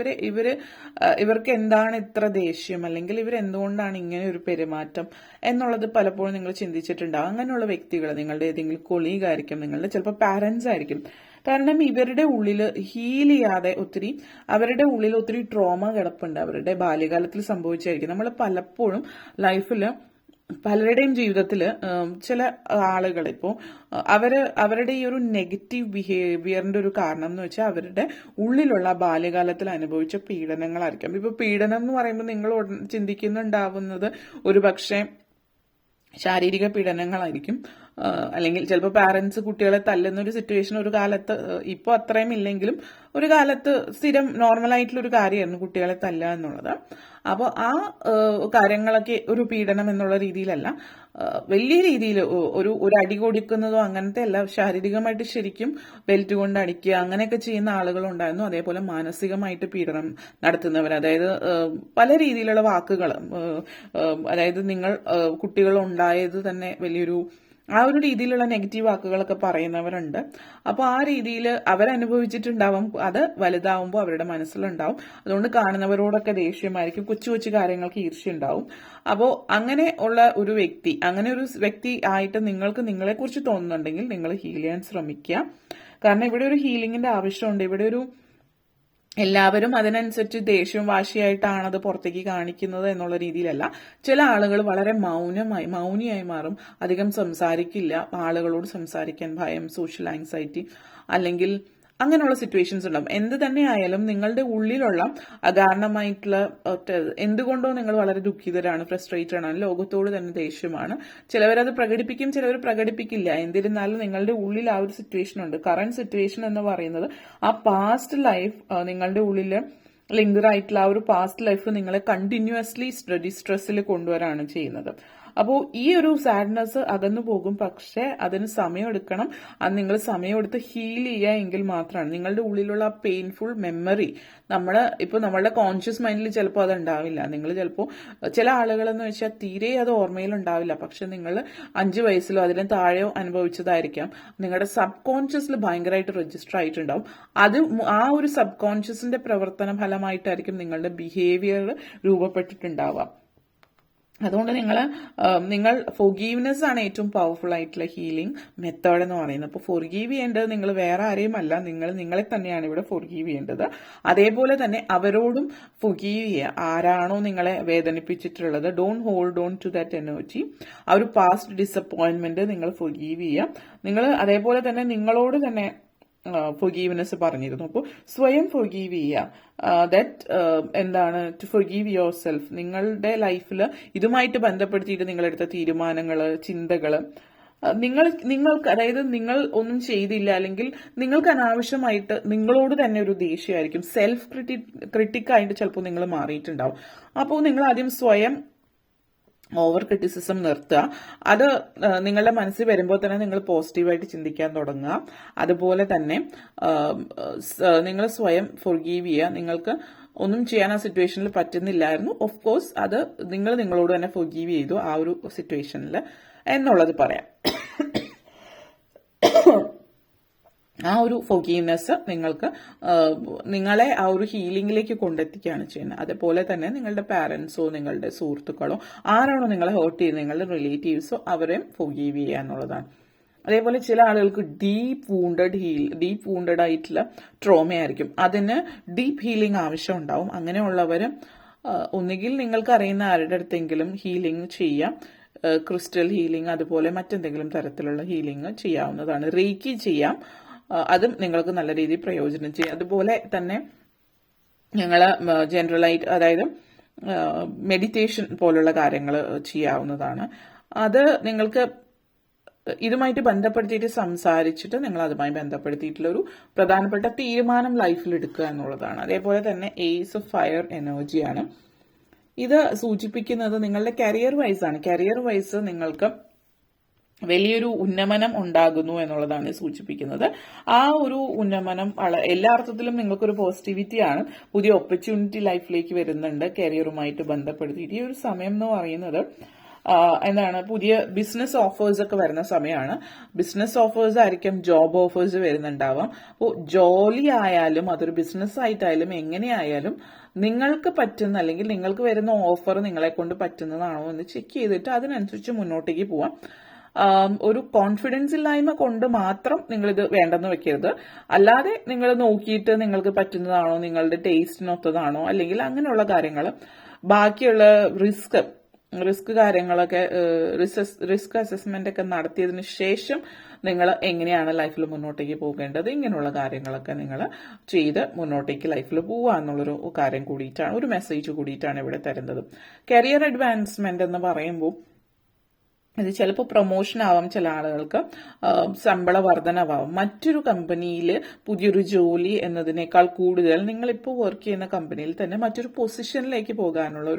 ഇവർക്ക് എന്താണ് ഇത്ര ദേഷ്യം, അല്ലെങ്കിൽ ഇവരെന്തുകൊണ്ടാണ് ഇങ്ങനെ ഒരു പെരുമാറ്റം എന്നുള്ളത് പലപ്പോഴും നിങ്ങൾ ചിന്തിച്ചിട്ടുണ്ടാവും. അങ്ങനെയുള്ള വ്യക്തികൾ നിങ്ങളുടെ ഏതെങ്കിലും കൊളീഗ് ആയിരിക്കും, നിങ്ങളുടെ ചിലപ്പോൾ പാരന്റ്സ് ആയിരിക്കും. കാരണം ഇവരുടെ ഉള്ളിൽ ഹീൽ ചെയ്യാതെ അവരുടെ ഉള്ളിൽ ഒത്തിരി ട്രോമ കിടപ്പുണ്ട്. അവരുടെ ബാല്യകാലത്തിൽ സംഭവിച്ചായിരിക്കും. നമ്മൾ പലപ്പോഴും ലൈഫിൽ പലരുടെയും ജീവിതത്തിൽ ചില ആളുകൾ ഇപ്പോൾ അവരുടെ ഈ ഒരു നെഗറ്റീവ് ബിഹേവിയറിന്റെ ഒരു കാരണം എന്ന് വെച്ചാൽ അവരുടെ ഉള്ളിലുള്ള ബാല്യകാലത്തിൽ അനുഭവിച്ച പീഡനങ്ങളായിരിക്കും. ഇപ്പൊ പീഡനം എന്ന് പറയുമ്പോൾ നിങ്ങൾ ചിന്തിക്കുന്നുണ്ടാവുന്നത് ഒരു പക്ഷേ ശാരീരിക പീഡനങ്ങളായിരിക്കും, അല്ലെങ്കിൽ ചിലപ്പോൾ പാരന്റ്സ് കുട്ടികളെ തല്ലുന്ന ഒരു സിറ്റുവേഷൻ ഒരു കാലത്ത്, ഇപ്പോൾ അത്രയും ഇല്ലെങ്കിലും ഒരു കാലത്ത് സ്ഥിരം നോർമലായിട്ടുള്ള ഒരു കാര്യമായിരുന്നു കുട്ടികളെ തല്ലുക എന്നുള്ളത്. അപ്പോൾ ആ കാര്യങ്ങളൊക്കെ ഒരു പീഡനം എന്നുള്ള രീതിയിലല്ല, വലിയ രീതിയിൽ ഒരു അടി കൊടുക്കുന്നതോ അങ്ങനത്തെ അല്ല, ശാരീരികമായിട്ട് ശരിക്കും ബെൽറ്റ് കൊണ്ട് അടിക്കുക അങ്ങനെയൊക്കെ ചെയ്യുന്ന ആളുകളുണ്ടായിരുന്നു. അതേപോലെ മാനസികമായിട്ട് പീഡനം നടത്തുന്നവർ, അതായത് പല രീതിയിലുള്ള വാക്കുകൾ, അതായത് നിങ്ങൾ കുട്ടികൾ ഉണ്ടായത് തന്നെ വലിയൊരു ആ ഒരു രീതിയിലുള്ള നെഗറ്റീവ് വാക്കുകളൊക്കെ പറയുന്നവരുണ്ട്. അപ്പോൾ ആ രീതിയിൽ അവരനുഭവിച്ചിട്ടുണ്ടാവും. അത് വലുതാവുമ്പോൾ അവരുടെ മനസ്സിലുണ്ടാവും. അതുകൊണ്ട് കാണുന്നവരോടൊക്കെ ദേഷ്യമായിരിക്കും, കൊച്ചു കൊച്ചു കാര്യങ്ങൾക്ക് ഈർഷ്യ ഉണ്ടാവും. അപ്പോൾ അങ്ങനെ ഉള്ള ഒരു വ്യക്തി ആയിട്ട് നിങ്ങൾക്ക് നിങ്ങളെക്കുറിച്ച് തോന്നുന്നുണ്ടെങ്കിൽ നിങ്ങൾ ഹീൽ ചെയ്യാൻ ശ്രമിക്കുക. കാരണം ഇവിടെ ഒരു ഹീലിംഗിന്റെ ആവശ്യമുണ്ട്. ഇവിടെ എല്ലാവരും അതിനനുസരിച്ച് ദേഷ്യവും വാശിയായിട്ടാണ് അത് പുറത്തേക്ക് കാണിക്കുന്നത് എന്നുള്ള രീതിയിലല്ല. ചില ആളുകൾ വളരെ മൗനിയായി മാറും, അധികം സംസാരിക്കില്ല, ആളുകളോട് സംസാരിക്കാൻ ഭയം, സോഷ്യൽ ആങ്സൈറ്റി, അല്ലെങ്കിൽ അങ്ങനെയുള്ള സിറ്റുവേഷൻസ് ഉണ്ടാവും. എന്ത് തന്നെ ആയാലും നിങ്ങളുടെ ഉള്ളിലുള്ള അകാരണമായിട്ടുള്ള എന്തുകൊണ്ടോ നിങ്ങൾ വളരെ ദുഃഖിതരാണ്, ഫ്രസ്ട്രേറ്റഡ് ആണ്, ലോകത്തോട് തന്നെ ദേഷ്യമാണ്. ചിലവരത് പ്രകടിപ്പിക്കും, ചിലവർ പ്രകടിപ്പിക്കില്ല. എന്നിരുന്നാലും നിങ്ങളുടെ ഉള്ളിൽ ആ ഒരു സിറ്റുവേഷൻ ഉണ്ട്. കറന്റ് സിറ്റുവേഷൻ എന്ന് പറയുന്നത് ആ പാസ്റ്റ് ലൈഫ് നിങ്ങളുടെ ഉള്ളിൽ ലിങ്കർ ആയിട്ടുള്ള ആ ഒരു പാസ്റ്റ് ലൈഫ് നിങ്ങളെ കണ്ടിന്യൂസ്ലി ഡിസ്ട്രെസ്സിൽ കൊണ്ടുവരാണ് ചെയ്യുന്നത്. അപ്പോൾ ഈ ഒരു സാഡ്നെസ് അകന്നു പോകും. പക്ഷെ അതിന് സമയമെടുക്കണം. അത് നിങ്ങൾ സമയമെടുത്ത് ഹീൽ ചെയ്യുക എങ്കിൽ മാത്രമാണ് നിങ്ങളുടെ ഉള്ളിലുള്ള ആ പെയിൻഫുൾ മെമ്മറി നമ്മളുടെ കോൺഷ്യസ് മൈൻഡിൽ ചിലപ്പോൾ അത് ഉണ്ടാവില്ല. നിങ്ങൾ ചിലപ്പോൾ ചില ആളുകളെന്ന് വെച്ചാൽ തീരെ അത് ഓർമ്മയിൽ ഉണ്ടാവില്ല. പക്ഷെ നിങ്ങൾ 5 വയസ്സിലോ അതിന് താഴെയോ അനുഭവിച്ചതായിരിക്കാം. നിങ്ങളുടെ സബ് കോൺഷ്യസിൽ ഭയങ്കരമായിട്ട് രജിസ്റ്റർ ആയിട്ടുണ്ടാവും. അത് ആ ഒരു സബ് കോൺഷ്യസിന്റെ പ്രവർത്തന ഫലമായിട്ടായിരിക്കും നിങ്ങളുടെ ബിഹേവിയർ രൂപപ്പെട്ടിട്ടുണ്ടാവുക. അതുകൊണ്ട് നിങ്ങൾ ഫൊർഗീവ്നെസ് ആണ് ഏറ്റവും പവർഫുൾ ആയിട്ടുള്ള ഹീലിംഗ് മെത്തേഡ് എന്ന് പറയുന്നത്. അപ്പോൾ ഫൊർഗീവ് ചെയ്യേണ്ടത് നിങ്ങൾ വേറെ ആരെയുമല്ല, നിങ്ങളെ തന്നെയാണ് ഇവിടെ ഫൊർഗീവ് ചെയ്യേണ്ടത്. അതേപോലെ തന്നെ അവരോടും ഫൊർഗീവ് ചെയ്യുക. ആരാണോ നിങ്ങളെ വേദനിപ്പിച്ചിട്ടുള്ളത്, don't hold on to that energy. ആ ഒരു പാസ്റ്റ് ഡിസപ്പോയിന്റ്മെന്റ് നിങ്ങൾ ഫൊർഗീവ് ചെയ്യുക. നിങ്ങൾ അതേപോലെ തന്നെ നിങ്ങളോട് തന്നെ ഫൊർഗീവ്നെസ് പറഞ്ഞിരുന്നു. അപ്പോൾ സ്വയം ഫൊർഗീവ് ചെയ്യുക. എന്താണ് ടു ഫൊർഗീവ് യുവർ സെൽഫ്. നിങ്ങളുടെ ലൈഫിൽ ഇതുമായിട്ട് ബന്ധപ്പെടുത്തിയിട്ട് നിങ്ങളെടുത്ത തീരുമാനങ്ങൾ, ചിന്തകൾ, നിങ്ങൾക്ക് അതായത് നിങ്ങൾ ഒന്നും ചെയ്തില്ല, അല്ലെങ്കിൽ നിങ്ങൾക്ക് അനാവശ്യമായിട്ട് നിങ്ങളോട് തന്നെ ഒരു ദേഷ്യമായിരിക്കും. സെൽഫ് ക്രിട്ടിക്കായിട്ട് ചിലപ്പോൾ നിങ്ങൾ മാറിയിട്ടുണ്ടാവും. അപ്പോൾ നിങ്ങൾ ആദ്യം സ്വയം ഓവർ ക്രിറ്റിസിസം നിർത്തുക. അത് നിങ്ങളുടെ മനസ്സിൽ വരുമ്പോൾ തന്നെ നിങ്ങൾ പോസിറ്റീവായിട്ട് ചിന്തിക്കാൻ തുടങ്ങുക. അതുപോലെ തന്നെ നിങ്ങൾ സ്വയം ഫൊർഗീവ് ചെയ്യുക. നിങ്ങൾക്ക് ഒന്നും ചെയ്യാൻ ആ സിറ്റുവേഷനിൽ പറ്റുന്നില്ലായിരുന്നു. ഓഫ് കോഴ്സ് അത് നിങ്ങളോട് തന്നെ ഫൊർഗീവ് ചെയ്തു ആ ഒരു സിറ്റുവേഷനിൽ എന്നുള്ളത് പറയാം. ആ ഒരു ഫൊർഗീവ്നെസ് നിങ്ങളെ ആ ഒരു ഹീലിംഗിലേക്ക് കൊണ്ടെത്തിക്കുകയാണ് ചെയ്യുന്നത്. അതേപോലെ തന്നെ നിങ്ങളുടെ പാരന്റ്സോ നിങ്ങളുടെ സുഹൃത്തുക്കളോ ആരാണോ നിങ്ങളെ ഹേർട്ട് ചെയ്യുന്നത്, നിങ്ങളുടെ റിലേറ്റീവ്സോ അവരെയും ഫൊർഗീവ് ചെയ്യുക എന്നുള്ളതാണ്. അതേപോലെ ചില ആളുകൾക്ക് ഡീപ്പ് വൂണ്ടഡ് ആയിട്ടുള്ള ട്രോമയായിരിക്കും. അതിന് ഡീപ്പ് ഹീലിംഗ് ആവശ്യം ഉണ്ടാവും. അങ്ങനെയുള്ളവർ ഒന്നുകിൽ നിങ്ങൾക്ക് അറിയുന്ന ആരുടെ അടുത്തെങ്കിലും ഹീലിംഗ് ചെയ്യാം. ക്രിസ്റ്റൽ ഹീലിംഗ് അതുപോലെ മറ്റെന്തെങ്കിലും തരത്തിലുള്ള ഹീലിംഗ് ചെയ്യാവുന്നതാണ്. റേക്കി ചെയ്യാം. അതും നിങ്ങൾക്ക് നല്ല രീതിയിൽ പ്രയോജനം ചെയ്യും. അതുപോലെ തന്നെ ഞങ്ങൾ ജനറലായിട്ട് അതായത് മെഡിറ്റേഷൻ പോലുള്ള കാര്യങ്ങൾ ചെയ്യാവുന്നതാണ്. അത് നിങ്ങൾക്ക് ഇതുമായിട്ട് ബന്ധപ്പെടുത്തിയിട്ട് സംസാരിച്ചിട്ട് നിങ്ങൾ അതുമായി ബന്ധപ്പെടുത്തിയിട്ടുള്ള ഒരു പ്രധാനപ്പെട്ട തീരുമാനം ലൈഫിൽ എടുക്കുക എന്നുള്ളതാണ്. അതേപോലെ തന്നെ ഏസ് ഓഫ് ഫയർ എനർജിയാണ്. ഇത് സൂചിപ്പിക്കുന്നത് നിങ്ങളുടെ കരിയർ വൈസ് ആണ്. കരിയർ വൈസ് നിങ്ങൾക്ക് വലിയൊരു ഉന്നമനം ഉണ്ടാകുന്നു എന്നുള്ളതാണ് സൂചിപ്പിക്കുന്നത്. ആ ഒരു ഉന്നമനം എല്ലാ അർത്ഥത്തിലും നിങ്ങൾക്കൊരു പോസിറ്റിവിറ്റിയാണ്. പുതിയ ഓപ്പർച്യൂണിറ്റി ലൈഫിലേക്ക് വരുന്നുണ്ട് കരിയറുമായിട്ട് ബന്ധപ്പെടുത്തിയിട്ട്. ഈ ഒരു സമയം എന്ന് പറയുന്നത് പുതിയ ബിസിനസ് ഓഫേഴ്സ് ഒക്കെ വരുന്ന സമയമാണ്. ബിസിനസ് ഓഫേഴ്സ് ആയിരിക്കും, ജോബ് ഓഫേഴ്സ് വരുന്നുണ്ടാവാം. അപ്പോൾ ജോലി ആയാലും അതൊരു ബിസിനസ് ആയിട്ടായാലും എങ്ങനെയായാലും നിങ്ങൾക്ക് പറ്റുന്ന അല്ലെങ്കിൽ നിങ്ങൾക്ക് വരുന്ന ഓഫർ നിങ്ങളെ കൊണ്ട് പറ്റുന്നതാണോ എന്ന് ചെക്ക് ചെയ്തിട്ട് അതിനനുസരിച്ച് മുന്നോട്ടേക്ക് പോവാം. ഒരു കോൺഫിഡൻസ് ഇല്ലായ്മ കൊണ്ട് മാത്രം നിങ്ങളിത് വേണ്ടെന്ന് വെക്കരുത്. അല്ലാതെ നിങ്ങൾ നോക്കിയിട്ട് നിങ്ങൾക്ക് പറ്റുന്നതാണോ, നിങ്ങളുടെ ടേസ്റ്റിനൊത്തതാണോ, അല്ലെങ്കിൽ അങ്ങനെയുള്ള കാര്യങ്ങൾ ബാക്കിയുള്ള റിസ്ക് കാര്യങ്ങളൊക്കെ റിസ്ക് അസസ്മെന്റ് ഒക്കെ നടത്തിയതിന് ശേഷം നിങ്ങൾ എങ്ങനെയാണ് ലൈഫിൽ മുന്നോട്ടേക്ക് പോകേണ്ടത്, ഇങ്ങനെയുള്ള കാര്യങ്ങളൊക്കെ നിങ്ങൾ ചെയ്ത് മുന്നോട്ടേക്ക് ലൈഫിൽ പോവുക എന്നുള്ളൊരു കാര്യം കൂടിയിട്ടാണ്, ഒരു മെസ്സേജ് കൂടിയിട്ടാണ് ഇവിടെ തരുന്നത്. കരിയർ അഡ്വാൻസ്മെന്റ് എന്ന് പറയുമ്പോൾ ഇത് ചിലപ്പോൾ പ്രൊമോഷൻ ആവാം, ചില ആളുകൾക്ക് ശമ്പള വർധനവാകും, മറ്റൊരു കമ്പനിയിൽ പുതിയൊരു ജോലി എന്നതിനേക്കാൾ കൂടുതൽ നിങ്ങളിപ്പോൾ വർക്ക് ചെയ്യുന്ന കമ്പനിയിൽ തന്നെ മറ്റൊരു പൊസിഷനിലേക്ക് പോകാനുള്ള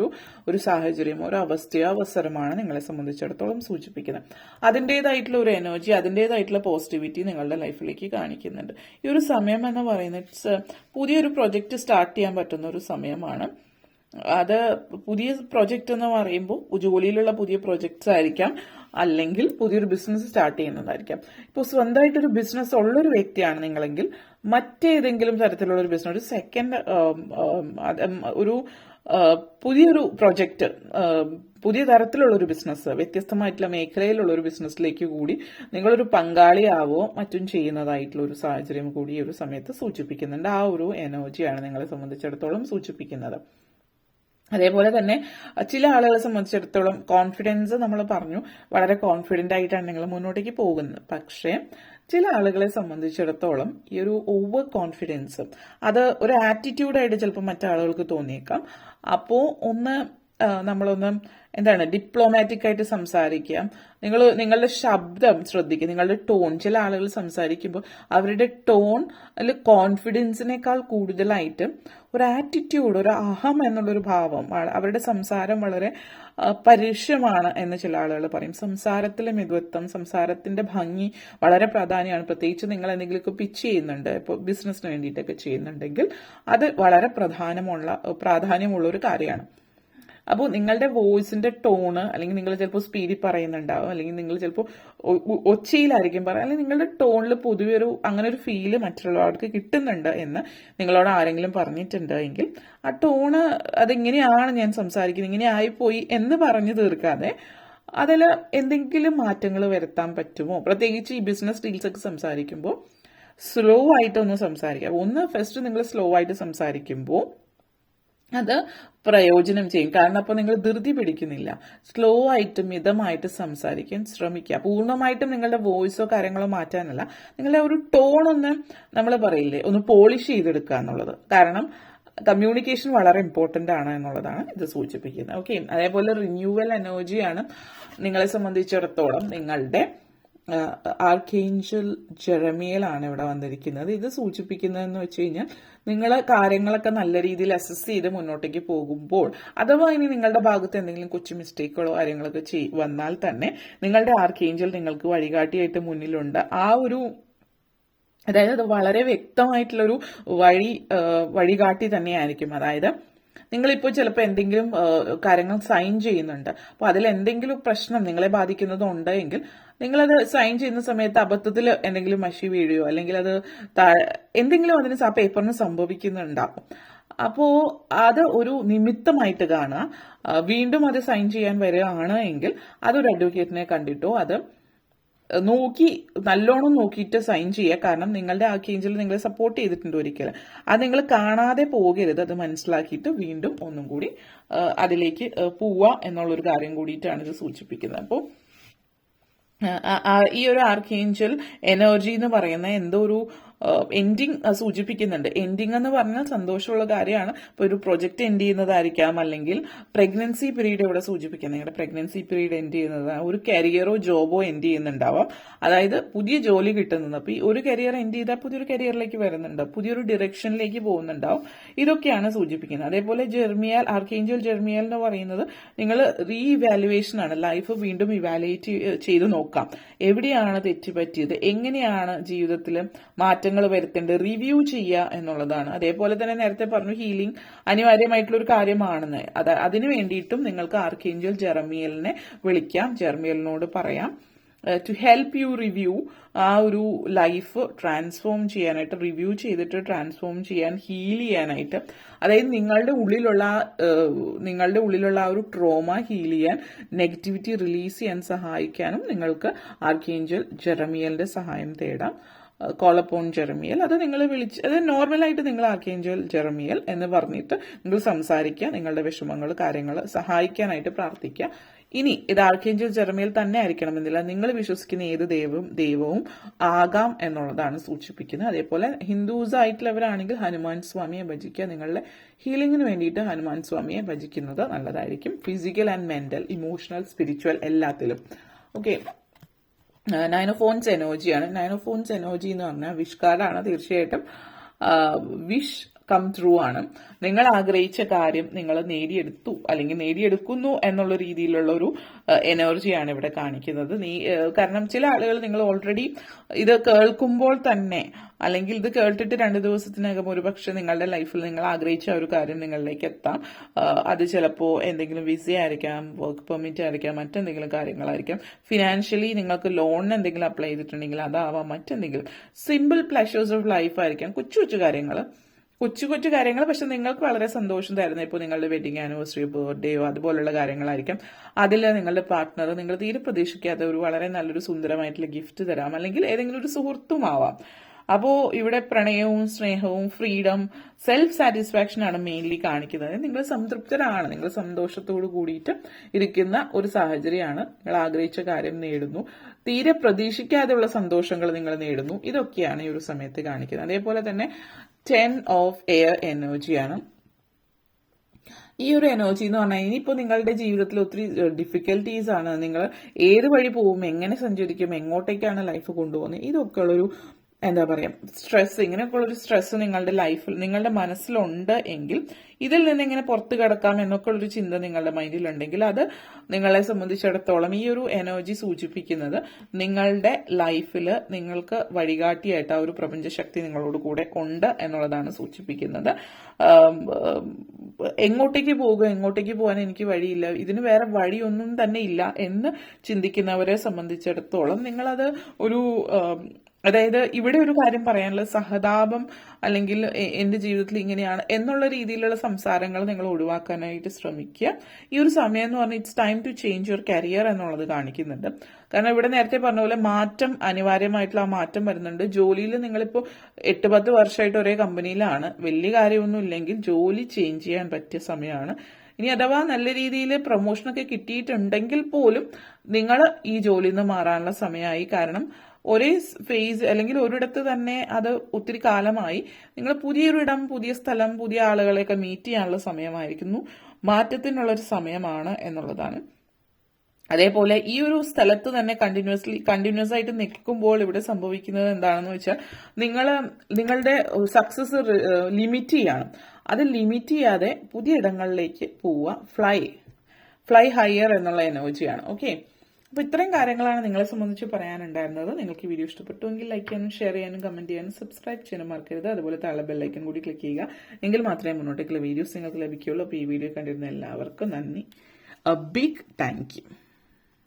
ഒരു സാഹചര്യം, ഒരു അവസരമാണ് നിങ്ങളെ സംബന്ധിച്ചിടത്തോളം സൂചിപ്പിക്കുന്നത്. അതിൻ്റെതായിട്ടുള്ള ഒരു എനർജി, അതിൻ്റെതായിട്ടുള്ള പോസിറ്റിവിറ്റി നിങ്ങളുടെ ലൈഫിലേക്ക് കാണിക്കുന്നുണ്ട്. ഈ ഒരു സമയം എന്ന് പറയുന്നത് പുതിയൊരു പ്രൊജക്റ്റ് സ്റ്റാർട്ട് ചെയ്യാൻ പറ്റുന്ന ഒരു സമയമാണ്. അത് പുതിയ പ്രൊജക്റ്റ് എന്ന് പറയുമ്പോൾ ജോലിയിലുള്ള പുതിയ പ്രൊജക്ട്സ് ആയിരിക്കാം, അല്ലെങ്കിൽ പുതിയൊരു ബിസിനസ് സ്റ്റാർട്ട് ചെയ്യുന്നതായിരിക്കാം. ഇപ്പോൾ സ്വന്തമായിട്ടൊരു ബിസിനസ് ഉള്ളൊരു വ്യക്തിയാണ് നിങ്ങളെങ്കിൽ മറ്റേതെങ്കിലും തരത്തിലുള്ള ഒരു ബിസിനസ്, ഒരു സെക്കൻഡ് ഒരു പുതിയൊരു പ്രൊജക്റ്റ്, പുതിയ തരത്തിലുള്ള ഒരു ബിസിനസ്, വ്യത്യസ്തമായിട്ടുള്ള മേഖലയിലുള്ള ഒരു ബിസിനസ്സിലേക്ക് കൂടി നിങ്ങളൊരു പങ്കാളിയാവോ മറ്റും ചെയ്യുന്നതായിട്ടുള്ള ഒരു സാഹചര്യം കൂടി ഈ ഒരു സമയത്ത് സൂചിപ്പിക്കുന്നുണ്ട്. ആ ഒരു എനർജിയാണ് നിങ്ങളെ സംബന്ധിച്ചിടത്തോളം സൂചിപ്പിക്കുന്നത്. അതേപോലെ തന്നെ ചില ആളുകളെ സംബന്ധിച്ചിടത്തോളം കോൺഫിഡൻസ് നമ്മൾ പറഞ്ഞു, വളരെ കോൺഫിഡന്റ് ആയിട്ടാണ് നിങ്ങൾ മുന്നോട്ടേക്ക് പോകുന്നത്. പക്ഷേ ചില ആളുകളെ സംബന്ധിച്ചിടത്തോളം ഈ ഒരു ഓവർ കോൺഫിഡൻസ് അത് ഒരു ആറ്റിറ്റ്യൂഡായിട്ട് ചിലപ്പോൾ മറ്റാളുകൾക്ക് തോന്നിയേക്കാം. അപ്പോൾ ഒന്ന് നമ്മളൊന്ന് എന്താണ് ഡിപ്ലോമാറ്റിക് ആയിട്ട് സംസാരിക്കുക. നിങ്ങളുടെ ശബ്ദം ശ്രദ്ധിക്കുക, നിങ്ങളുടെ ടോൺ. ചില ആളുകൾ സംസാരിക്കുമ്പോൾ അവരുടെ ടോൺ അതിൽ കോൺഫിഡൻസിനേക്കാൾ കൂടുതലായിട്ട് ഒരു ആറ്റിറ്റ്യൂഡ്, ഒരു അഹം എന്നുള്ളൊരു ഭാവം, അവരുടെ സംസാരം വളരെ പരുഷമാണ് എന്ന് ചില ആളുകൾ പറയും. സംസാരത്തിലെ മിതത്വം, സംസാരത്തിന്റെ ഭംഗി വളരെ പ്രാധാന്യമാണ്. പ്രത്യേകിച്ച് നിങ്ങൾ എന്തെങ്കിലുമൊക്കെ പിച്ച് ചെയ്യുന്നുണ്ട്, ഇപ്പോൾ ബിസിനസ്സിന് വേണ്ടിയിട്ടൊക്കെ ചെയ്യുന്നുണ്ടെങ്കിൽ അത് വളരെ പ്രാധാന്യമുള്ള ഒരു കാര്യമാണ്. അപ്പോൾ നിങ്ങളുടെ വോയിസിന്റെ ടോണ്, അല്ലെങ്കിൽ നിങ്ങൾ ചിലപ്പോൾ സ്പീഡിൽ പറയുന്നുണ്ടാവും, അല്ലെങ്കിൽ നിങ്ങൾ ചിലപ്പോൾ ഒച്ചയിലായിരിക്കും പറയുക, അല്ലെങ്കിൽ നിങ്ങളുടെ ടോണിൽ പൊതുവെ അങ്ങനെ ഒരു ഫീല് മറ്റുള്ളവർക്ക് കിട്ടുന്നുണ്ട് എന്ന് നിങ്ങളോട് ആരെങ്കിലും പറഞ്ഞിട്ടുണ്ട് എങ്കിൽ ആ ടോണ് അതെങ്ങനെയാണ് ഞാൻ സംസാരിക്കുന്നത്, ഇങ്ങനെ ആയിപ്പോയി എന്ന് പറഞ്ഞു തീർക്കാതെ അതിൽ എന്തെങ്കിലും മാറ്റങ്ങൾ വരുത്താൻ പറ്റുമോ? പ്രത്യേകിച്ച് ഈ ബിസിനസ് ഡീൽസ് ഒക്കെ സംസാരിക്കുമ്പോൾ സ്ലോ ആയിട്ടൊന്ന് സംസാരിക്കുക. ഫസ്റ്റ് നിങ്ങൾ സ്ലോ ആയിട്ട് സംസാരിക്കുമ്പോൾ അത് പ്രയോജനം ചെയ്യും. കാരണം അപ്പോൾ നിങ്ങൾ ധൃതി പിടിക്കുന്നില്ല. സ്ലോ ആയിട്ട് മിതമായിട്ട് സംസാരിക്കാൻ ശ്രമിക്കുക. പൂർണ്ണമായിട്ടും നിങ്ങളുടെ വോയിസോ കാര്യങ്ങളോ മാറ്റാനല്ല, നിങ്ങളുടെ ഒരു ടോൺ ഒന്ന് നമ്മൾ പറയില്ലേ, ഒന്ന് പോളിഷ് ചെയ്തെടുക്കുക എന്നുള്ളത്. കാരണം കമ്മ്യൂണിക്കേഷൻ വളരെ ഇമ്പോർട്ടൻ്റ് ആണ് എന്നുള്ളതാണ് ഇത് സൂചിപ്പിക്കുന്നത്. ഓക്കെ, അതേപോലെ റിന്യൂവൽ എനർജിയാണ് നിങ്ങളെ സംബന്ധിച്ചിടത്തോളം നിങ്ങളുടെ ആർക്കേഞ്ചൽ ജെറമിയലാണ് ഇവിടെ വന്നിരിക്കുന്നത്. ഇത് സൂചിപ്പിക്കുന്നതെന്ന് വെച്ച് കഴിഞ്ഞാൽ നിങ്ങൾ കാര്യങ്ങളൊക്കെ നല്ല രീതിയിൽ അസസ് ചെയ്ത് മുന്നോട്ടേക്ക് പോകുമ്പോൾ, അഥവാ ഇനി നിങ്ങളുടെ ഭാഗത്ത് എന്തെങ്കിലും കൊച്ചു മിസ്റ്റേക്കുകളോ കാര്യങ്ങളൊക്കെ വന്നാൽ തന്നെ നിങ്ങളുടെ ആർക്കേഞ്ചൽ നിങ്ങൾക്ക് വഴികാട്ടിയായിട്ട് മുന്നിലുണ്ട്. അതായത് അത് വളരെ വ്യക്തമായിട്ടുള്ളൊരു വഴികാട്ടി തന്നെയായിരിക്കും. അതായത് നിങ്ങളിപ്പോൾ ചിലപ്പോൾ എന്തെങ്കിലും കാര്യങ്ങൾ സൈൻ ചെയ്യുന്നുണ്ട്, അപ്പോൾ അതിൽ എന്തെങ്കിലും പ്രശ്നം നിങ്ങളെ ബാധിക്കുന്നതുണ്ട് എങ്കിൽ നിങ്ങളത് സൈൻ ചെയ്യുന്ന സമയത്ത് അബദ്ധത്തിൽ എന്തെങ്കിലും മഷി വീഴുകയോ അല്ലെങ്കിൽ അത് എന്തെങ്കിലും അതിന് ആ പേപ്പറിന് സംഭവിക്കുന്നുണ്ടാവും. അപ്പോൾ അത് ഒരു നിമിത്തമായിട്ട് കാണുക. വീണ്ടും അത് സൈൻ ചെയ്യാൻ വരികയാണ് എങ്കിൽ അതൊരു അഡ്വക്കേറ്റിനെ കണ്ടിട്ടോ അത് നല്ലോണം നോക്കിയിട്ട് സൈൻ ചെയ്യുക. കാരണം നിങ്ങളുടെ ആർക്കേഞ്ചൽ നിങ്ങളെ സപ്പോർട്ട് ചെയ്തിട്ടുണ്ട് ഒരിക്കലും. അത് നിങ്ങൾ കാണാതെ പോകരുത്. അത് മനസ്സിലാക്കിയിട്ട് വീണ്ടും ഒന്നും കൂടി അതിലേക്ക് പോവുക എന്നുള്ളൊരു കാര്യം കൂടിയിട്ടാണ് ഇത് സൂചിപ്പിക്കുന്നത്. അപ്പോൾ ഈ ഒരു ആർക്കേഞ്ചൽ എനർജി എന്ന് പറയുന്ന എന്തോ ഒരു എൻഡിങ് സൂചിപ്പിക്കുന്നുണ്ട്. എൻഡിങ് എന്ന് പറഞ്ഞാൽ സന്തോഷമുള്ള കാര്യമാണ്. ഇപ്പോൾ ഒരു പ്രൊജക്ട് എൻഡ് ചെയ്യുന്നതായിരിക്കാം, അല്ലെങ്കിൽ പ്രഗ്നൻസി പീരീഡ് ഇവിടെ സൂചിപ്പിക്കുന്നത്. നിങ്ങളുടെ പ്രഗ്നൻസി പീരീഡ് എൻഡ് ചെയ്യുന്നത്, ഒരു കരിയറോ ജോബോ എൻഡ് ചെയ്യുന്നുണ്ടാവാം. അതായത് പുതിയ ജോലി കിട്ടുന്നത്. അപ്പോൾ ഈ ഒരു കരിയർ എൻഡ് ചെയ്താൽ പുതിയൊരു കരിയറിലേക്ക് വരുന്നുണ്ട്, പുതിയൊരു ഡിറക്ഷനിലേക്ക് പോകുന്നുണ്ടാവും. ഇതൊക്കെയാണ് സൂചിപ്പിക്കുന്നത്. അതേപോലെ ആർക്കേഞ്ചൽ ജെർമിയൽ എന്ന് പറയുന്നത് നിങ്ങൾ റീഇവാലുവേഷൻ ആണ്. ലൈഫ് വീണ്ടും ഇവാലുവേറ്റ് ചെയ്ത് നോക്കാം. എവിടെയാണ് തെറ്റുപറ്റിയത്, എങ്ങനെയാണ് ജീവിതത്തിൽ മാറ്റങ്ങൾ വരുത്തേണ്ടത്, റിവ്യൂ ചെയ്യുക എന്നുള്ളതാണ്. അതേപോലെ തന്നെ നേരത്തെ പറഞ്ഞു ഹീലിംഗ് അനിവാര്യമായിട്ടുള്ള ഒരു കാര്യമാണെന്ന്. അതിനു വേണ്ടിയിട്ടും നിങ്ങൾക്ക് ആർക്കേഞ്ചൽ ജെറമിയലിനെ വിളിക്കാം, ജെറമിയലിനോട് പറയാം ടു ഹെൽപ്പ് യു റിവ്യൂ, ആ ഒരു ലൈഫ് ട്രാൻസ്ഫോം ചെയ്യാനായിട്ട്, റിവ്യൂ ചെയ്തിട്ട് ട്രാൻസ്ഫോം ചെയ്യാൻ, ഹീൽ ചെയ്യാനായിട്ട്. അതായത് നിങ്ങളുടെ ഉള്ളിലുള്ള ആ ഒരു ട്രോമ ഹീൽ ചെയ്യാൻ, നെഗറ്റിവിറ്റി റിലീസ് ചെയ്യാൻ സഹായിക്കാനും നിങ്ങൾക്ക് ആർക്കേഞ്ചൽ ജെറമിയലിന്റെ സഹായം തേടാം. കോളപ്പോൺ ജെറമിയൽ, അത് നിങ്ങൾ അത് നോർമലായിട്ട് നിങ്ങൾ ആർക്കേഞ്ചൽ ജെറമിയൽ എന്ന് പറഞ്ഞിട്ട് നിങ്ങൾ സംസാരിക്കുക, നിങ്ങളുടെ വിഷമങ്ങൾ കാര്യങ്ങൾ സഹായിക്കാനായിട്ട് പ്രാർത്ഥിക്കുക. ഇനി ഇത് ആർക്കേഞ്ചൽ ജെറമിയൽ തന്നെ ആയിരിക്കണമെന്നില്ല, നിങ്ങൾ വിശ്വസിക്കുന്ന ഏത് ദൈവവും ആകാം എന്നുള്ളതാണ് സൂചിപ്പിക്കുന്നത്. അതേപോലെ ഹിന്ദുസ് ആയിട്ടുള്ളവരാണെങ്കിൽ ഹനുമാൻ സ്വാമിയെ ഭജിക്കുക. നിങ്ങളുടെ ഹീലിംഗിന് വേണ്ടിയിട്ട് ഹനുമാൻ സ്വാമിയെ ഭജിക്കുന്നത് നല്ലതായിരിക്കും. Physical and mental, emotional, spiritual എല്ലാത്തിലും. ഓക്കെ, 9 ഓഫ് വൺസ് എനർജിയാണ്. 9 ഓഫ് വൺസ് എനർജി എന്ന് പറഞ്ഞാൽ വിഷ് കാർഡാണ്. തീർച്ചയായിട്ടും വിഷ് കം ത്രൂ ആണ്. നിങ്ങൾ ആഗ്രഹിച്ച കാര്യം നിങ്ങൾ നേടിയെടുത്തു അല്ലെങ്കിൽ നേടിയെടുക്കുന്നു എന്നുള്ള രീതിയിലുള്ള ഒരു എനർജിയാണ് ഇവിടെ കാണിക്കുന്നത്. കാരണം ചില ആളുകൾ നിങ്ങൾ ഓൾറെഡി ഇത് കേൾക്കുമ്പോൾ തന്നെ, അല്ലെങ്കിൽ ഇത് കേട്ടിട്ട് 2 ദിവസത്തിനകം ഒരുപക്ഷെ നിങ്ങളുടെ ലൈഫിൽ നിങ്ങൾ ആഗ്രഹിച്ച ഒരു കാര്യം നിങ്ങളിലേക്ക് എത്താം. അത് ചിലപ്പോൾ എന്തെങ്കിലും വിസ ആയിരിക്കാം, വർക്ക് പെർമിറ്റ് ആയിരിക്കാം, മറ്റെന്തെങ്കിലും കാര്യങ്ങളായിരിക്കാം. ഫിനാൻഷ്യലി നിങ്ങൾക്ക് ലോണിന് എന്തെങ്കിലും അപ്ലൈ ചെയ്തിട്ടുണ്ടെങ്കിൽ അതാവാം, മറ്റെന്തെങ്കിലും സിമ്പിൾ പ്ലഷേഴ്സ് ഓഫ് ലൈഫ് ആയിരിക്കാം. കൊച്ചു കാര്യങ്ങൾ പക്ഷെ നിങ്ങൾക്ക് വളരെ സന്തോഷം തരുന്ന, ഇപ്പോൾ നിങ്ങളുടെ വെഡിങ് ആനിവേഴ്സറി, ബർത്ത്ഡേയോ അതുപോലുള്ള കാര്യങ്ങളായിരിക്കാം. അതിൽ നിങ്ങളുടെ പാർട്ട്ണർ നിങ്ങൾ തീരെ പ്രതീക്ഷിക്കാത്ത ഒരു വളരെ നല്ലൊരു സുന്ദരമായിട്ടുള്ള ഗിഫ്റ്റ് തരാം, അല്ലെങ്കിൽ ഏതെങ്കിലും ഒരു സുഹൃത്തുമാവാം. അപ്പോൾ ഇവിടെ പ്രണയവും സ്നേഹവും ഫ്രീഡം, സെൽഫ് സാറ്റിസ്ഫാക്ഷൻ ആണ് മെയിൻലി കാണിക്കുന്നത്. നിങ്ങൾ സംതൃപ്തരാണ്, നിങ്ങൾ സന്തോഷത്തോടു കൂടിയിട്ട് ഇരിക്കുന്ന ഒരു സാഹചര്യമാണ്. നിങ്ങൾ ആഗ്രഹിച്ച കാര്യം നേടുന്നു, തീരെ പ്രതീക്ഷിക്കാതെയുള്ള സന്തോഷങ്ങൾ നിങ്ങൾ നേടുന്നു. ഇതൊക്കെയാണ് ഈ ഒരു സമയത്ത് കാണിക്കുന്നത്. അതേപോലെ തന്നെ 10 ഓഫ് എയർ എനർജിയാണ്. ഈ ഒരു എനർജി എന്ന് പറഞ്ഞാൽ ഇനിയിപ്പോൾ നിങ്ങളുടെ ജീവിതത്തിൽ ഒത്തിരി ഡിഫിക്കൽട്ടീസ് ആണ്. നിങ്ങൾ ഏത് വഴി പോകും, എങ്ങനെ സഞ്ചരിക്കും, എങ്ങോട്ടേക്കാണ് ലൈഫ് കൊണ്ടുപോകുന്നത്, ഇതൊക്കെ ഉള്ളൊരു എന്താ പറയുക സ്ട്രെസ്, ഇങ്ങനെയൊക്കെയുള്ളൊരു സ്ട്രെസ് നിങ്ങളുടെ ലൈഫിൽ നിങ്ങളുടെ മനസ്സിലുണ്ട് എങ്കിൽ ഇതിൽ നിന്ന് ഇങ്ങനെ പുറത്തു കിടക്കാം എന്നൊക്കെ ഉള്ളൊരു ചിന്ത നിങ്ങളുടെ മൈൻഡിലുണ്ടെങ്കിൽ അത് നിങ്ങളെ സംബന്ധിച്ചിടത്തോളം ഈ ഒരു എനർജി സൂചിപ്പിക്കുന്നത് നിങ്ങളുടെ ലൈഫിൽ നിങ്ങൾക്ക് വഴികാട്ടിയായിട്ട് ആ ഒരു പ്രപഞ്ചശക്തി നിങ്ങളോട് കൂടെ ഉണ്ട് എന്നുള്ളതാണ് സൂചിപ്പിക്കുന്നത്. എങ്ങോട്ടേക്ക് പോകുക, എങ്ങോട്ടേക്ക് പോകാൻ എനിക്ക് വഴിയില്ല, ഇതിന് വേറെ വഴിയൊന്നും തന്നെ ഇല്ല എന്ന് ചിന്തിക്കുന്നവരെ സംബന്ധിച്ചിടത്തോളം നിങ്ങളത് ഒരു അതായത് ഇവിടെ ഒരു കാര്യം പറയാനുള്ളത് സഹതാപം അല്ലെങ്കിൽ എന്റെ ജീവിതത്തിൽ ഇങ്ങനെയാണ് എന്നുള്ള രീതിയിലുള്ള സംസാരങ്ങൾ നിങ്ങൾ ഒഴിവാക്കാനായിട്ട് ശ്രമിക്കുക. ഈ ഒരു സമയം എന്ന് പറഞ്ഞാൽ it's time to change your career എന്നുള്ളത് കാണിക്കുന്നുണ്ട്. കാരണം ഇവിടെ നേരത്തെ പറഞ്ഞ പോലെ മാറ്റം അനിവാര്യമായിട്ടുള്ള ആ മാറ്റം വരുന്നുണ്ട്. ജോലിയിൽ നിങ്ങളിപ്പോൾ 8-10 വർഷമായിട്ട് ഒരേ കമ്പനിയിലാണ്, വലിയ കാര്യമൊന്നും ഇല്ലെങ്കിൽ ജോലി ചേഞ്ച് ചെയ്യാൻ പറ്റിയ സമയമാണ്. ഇനി അഥവാ നല്ല രീതിയിൽ പ്രൊമോഷനൊക്കെ കിട്ടിയിട്ടുണ്ടെങ്കിൽ പോലും നിങ്ങൾ ഈ ജോലിയിൽ നിന്ന് മാറാനുള്ള സമയമായി. കാരണം ഒരേ ഫേസ് അല്ലെങ്കിൽ ഒരിടത്ത് തന്നെ അത് ഒത്തിരി കാലമായി. നിങ്ങൾ പുതിയൊരിടം, പുതിയ സ്ഥലം, പുതിയ ആളുകളെയൊക്കെ മീറ്റ് ചെയ്യാനുള്ള സമയമായിരിക്കുന്നു. മാറ്റത്തിനുള്ളൊരു സമയമാണ് എന്നുള്ളതാണ്. അതേപോലെ ഈ ഒരു സ്ഥലത്ത് തന്നെ കണ്ടിന്യൂസ് ആയിട്ട് നിൽക്കുമ്പോൾ ഇവിടെ സംഭവിക്കുന്നത് എന്താണെന്ന് വെച്ചാൽ നിങ്ങളുടെ സക്സസ് ലിമിറ്റ് ചെയ്യണം. അത് ലിമിറ്റ് ചെയ്യാതെ പുതിയ ഇടങ്ങളിലേക്ക് പോവുക. ഫ്ലൈ ഹയർ എന്നുള്ള എനർജിയാണ്. ഓക്കെ, അപ്പോൾ ഇത്രയും കാര്യങ്ങളാണ് നിങ്ങളെ സംബന്ധിച്ച് പറയാനുണ്ടായിരുന്നത്. നിങ്ങൾക്ക് വീഡിയോ ഇഷ്ടപ്പെട്ടുവെങ്കിൽ ലൈക്ക് ചെയ്യാനും ഷെയർ ചെയ്യാനും കമന്റ് ചെയ്യാനും സബ്സ്ക്രൈബ് ചെയ്യാനും മറക്കരുത്. അതുപോലെ താഴെ ബെല്ലൈക്കൻ കൂടി ക്ലിക്ക് ചെയ്യുക. എങ്കിൽ മാത്രമേ മുന്നോട്ടേക്കുള്ള വീഡിയോസ് നിങ്ങൾക്ക് ലഭിക്കുകയുള്ളൂ. അപ്പോൾ ഈ വീഡിയോ കണ്ടിരുന്ന എല്ലാവർക്കും നന്ദി. A big thank you.